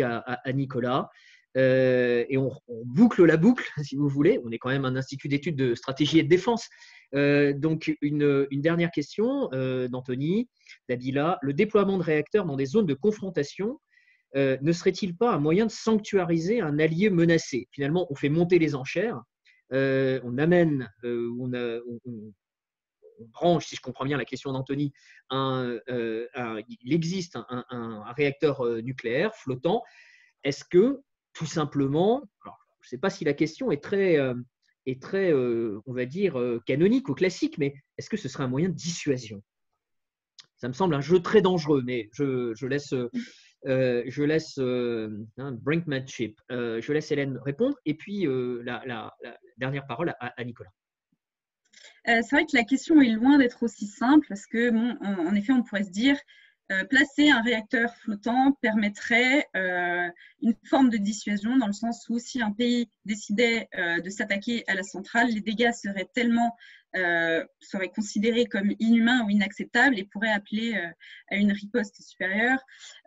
à Nicolas. Et on boucle la boucle, si vous voulez. On est quand même un institut d'études de stratégie et de défense. Donc, une dernière question d'Anthony Dabila. Le déploiement de réacteurs dans des zones de confrontation ne serait-il pas un moyen de sanctuariser un allié menacé? Finalement, on fait monter les enchères, on amène, on branche, si je comprends bien la question d'Anthony, il existe un réacteur nucléaire flottant. Est-ce que, tout simplement, alors, je ne sais pas si la question est très, on va dire, canonique ou classique, mais est-ce que ce serait un moyen de dissuasion? Ça me semble un jeu très dangereux, mais je laisse brinkmanship. Je laisse Hélène répondre, et puis la dernière parole à Nicolas. C'est vrai que la question est loin d'être aussi simple parce que, bon, en effet, on pourrait se dire placer un réacteur flottant permettrait une forme de dissuasion dans le sens où si un pays décidait de s'attaquer à la centrale, les dégâts seraient seraient considérés comme inhumains ou inacceptables et pourraient appeler à une riposte supérieure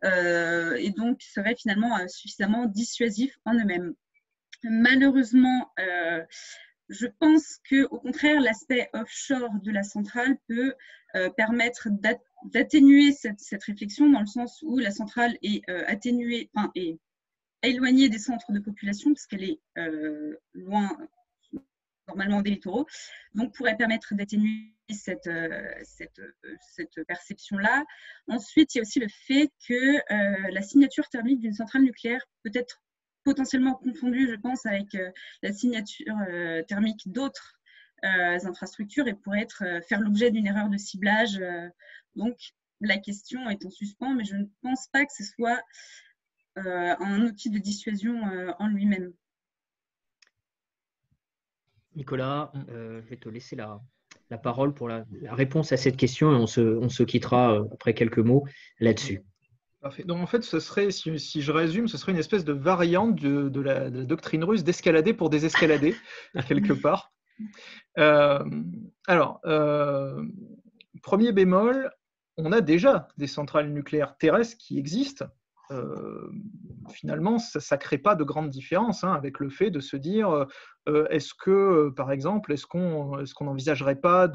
et donc seraient finalement suffisamment dissuasifs en eux-mêmes. Malheureusement, je pense qu'au contraire, l'aspect offshore de la centrale peut permettre d'atténuer cette réflexion dans le sens où la centrale est atténuée, enfin, est éloignée des centres de population parce qu'elle est loin, normalement des littoraux, donc pourrait permettre d'atténuer cette perception-là. Ensuite, il y a aussi le fait que la signature thermique d'une centrale nucléaire peut être potentiellement confondue, je pense, avec la signature thermique d'autres infrastructures et pourrait faire l'objet d'une erreur de ciblage. Donc, la question est en suspens, mais je ne pense pas que ce soit un outil de dissuasion en lui-même. Nicolas, je vais te laisser la parole pour la réponse à cette question et on se quittera après quelques mots là-dessus. Parfait. Donc en fait, ce serait, si je résume, ce serait une espèce de variante de la doctrine russe d'escalader pour désescalader, quelque part. Premier bémol, on a déjà des centrales nucléaires terrestres qui existent. Finalement, ça ne crée pas de grande différence avec le fait de se dire est-ce que, par exemple, est-ce qu'on n'envisagerait pas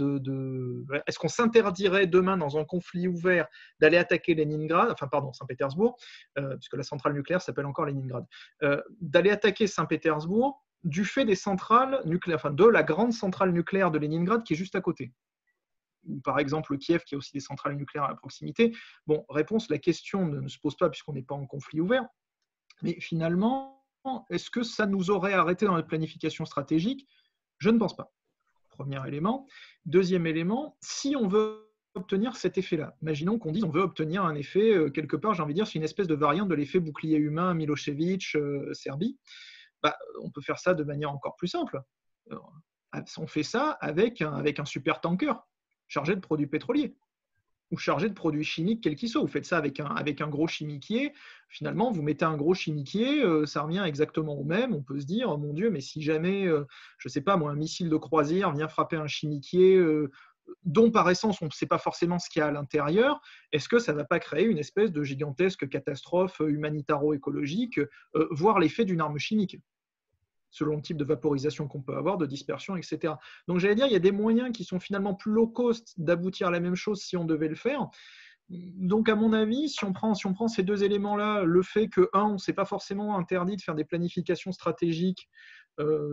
est-ce qu'on s'interdirait demain dans un conflit ouvert d'aller attaquer Saint-Pétersbourg, puisque la centrale nucléaire s'appelle encore Leningrad, d'aller attaquer Saint-Pétersbourg du fait des centrales nucléaires, de la grande centrale nucléaire de Leningrad qui est juste à côté. Ou par exemple Kiev qui a aussi des centrales nucléaires à la proximité. Bon, réponse, la question ne se pose pas puisqu'on n'est pas en conflit ouvert. Mais finalement, est-ce que ça nous aurait arrêté dans notre planification stratégique? Je ne pense pas. Premier élément. Deuxième élément, si on veut obtenir cet effet-là, imaginons qu'on dise on veut obtenir un effet, quelque part, j'ai envie de dire, c'est une espèce de variante de l'effet bouclier humain Milosevic, Serbie. On peut faire ça de manière encore plus simple. On fait ça avec un super tanker chargé de produits pétroliers ou chargé de produits chimiques quels qu'ils soient. Vous faites ça avec un gros chimiquier. Finalement, vous mettez un gros chimiquier, ça revient exactement au même. On peut se dire, mon Dieu, mais si jamais, je ne sais pas, un missile de croisière vient frapper un chimiquier dont par essence on ne sait pas forcément ce qu'il y a à l'intérieur, est-ce que ça ne va pas créer une espèce de gigantesque catastrophe humanitaro-écologique, voire l'effet d'une arme chimique selon le type de vaporisation qu'on peut avoir, de dispersion, etc. Donc j'allais dire, il y a des moyens qui sont finalement plus low cost d'aboutir à la même chose si on devait le faire. Donc à mon avis, si on prend ces deux éléments-là, le fait que, on ne s'est pas forcément interdit de faire des planifications stratégiques,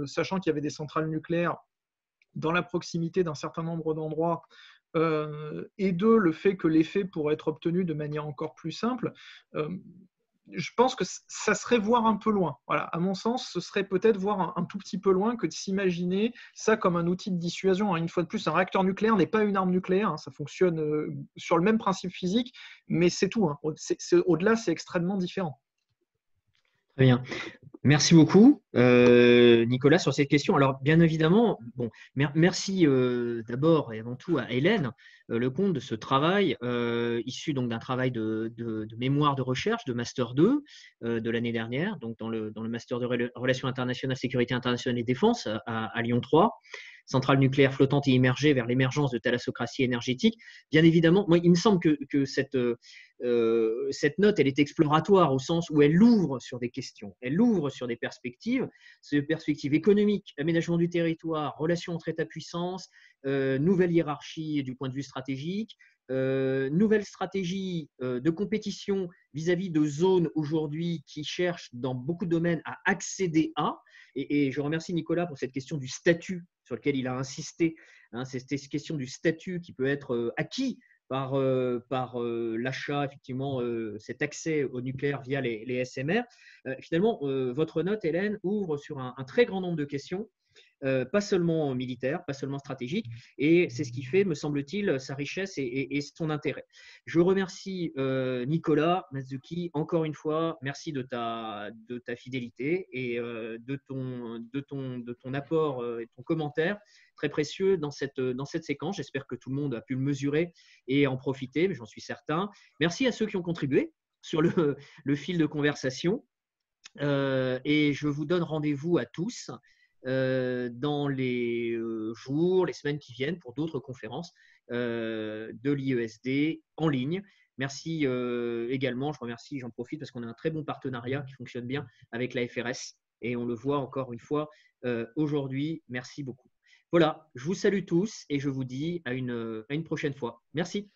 sachant qu'il y avait des centrales nucléaires dans la proximité d'un certain nombre d'endroits, et deux, le fait que l'effet pourrait être obtenu de manière encore plus simple, je pense que ça serait voir un peu loin. Voilà, à mon sens, ce serait peut-être voir un tout petit peu loin que de s'imaginer ça comme un outil de dissuasion. Une fois de plus, un réacteur nucléaire n'est pas une arme nucléaire. Ça fonctionne sur le même principe physique, mais c'est tout. Au-delà, c'est extrêmement différent. Très bien. Merci beaucoup, Nicolas, sur cette question. Alors, bien évidemment, merci d'abord et avant tout à Hélène Lecomte de ce travail, issu donc d'un travail de mémoire de recherche, de Master 2 de l'année dernière, donc dans le Master de Relations internationales, sécurité internationale et défense à Lyon 3. centrales nucléaires flottantes et immergées vers l'émergence de thalassocratie énergétique. Bien évidemment, moi, il me semble que cette note, elle est exploratoire au sens où elle ouvre sur des questions, elle ouvre sur des perspectives économiques, aménagement du territoire, relations entre États-puissances, nouvelle hiérarchie du point de vue stratégique, nouvelle stratégie de compétition vis-à-vis de zones aujourd'hui qui cherchent dans beaucoup de domaines à accéder à, et je remercie Nicolas pour cette question du statut sur lequel il a insisté, hein, cette question du statut qui peut être acquis par l'achat, effectivement, cet accès au nucléaire via les SMR. Finalement, votre note, Hélène, ouvre sur un très grand nombre de questions, pas seulement militaire, pas seulement stratégique, et c'est ce qui fait, me semble-t-il, sa richesse et son intérêt. Je remercie Nicolas Mazzucchi, encore une fois, merci de ta fidélité et de ton apport et ton commentaire très précieux dans cette séquence. J'espère que tout le monde a pu le mesurer et en profiter, mais j'en suis certain. Merci à ceux qui ont contribué sur le fil de conversation. Et je vous donne rendez-vous à tous dans les jours, les semaines qui viennent pour d'autres conférences de l'IESD en ligne. Merci également, j'en profite parce qu'on a un très bon partenariat qui fonctionne bien avec la FRS et on le voit encore une fois aujourd'hui. Merci beaucoup. Voilà, je vous salue tous et je vous dis à une prochaine fois. Merci.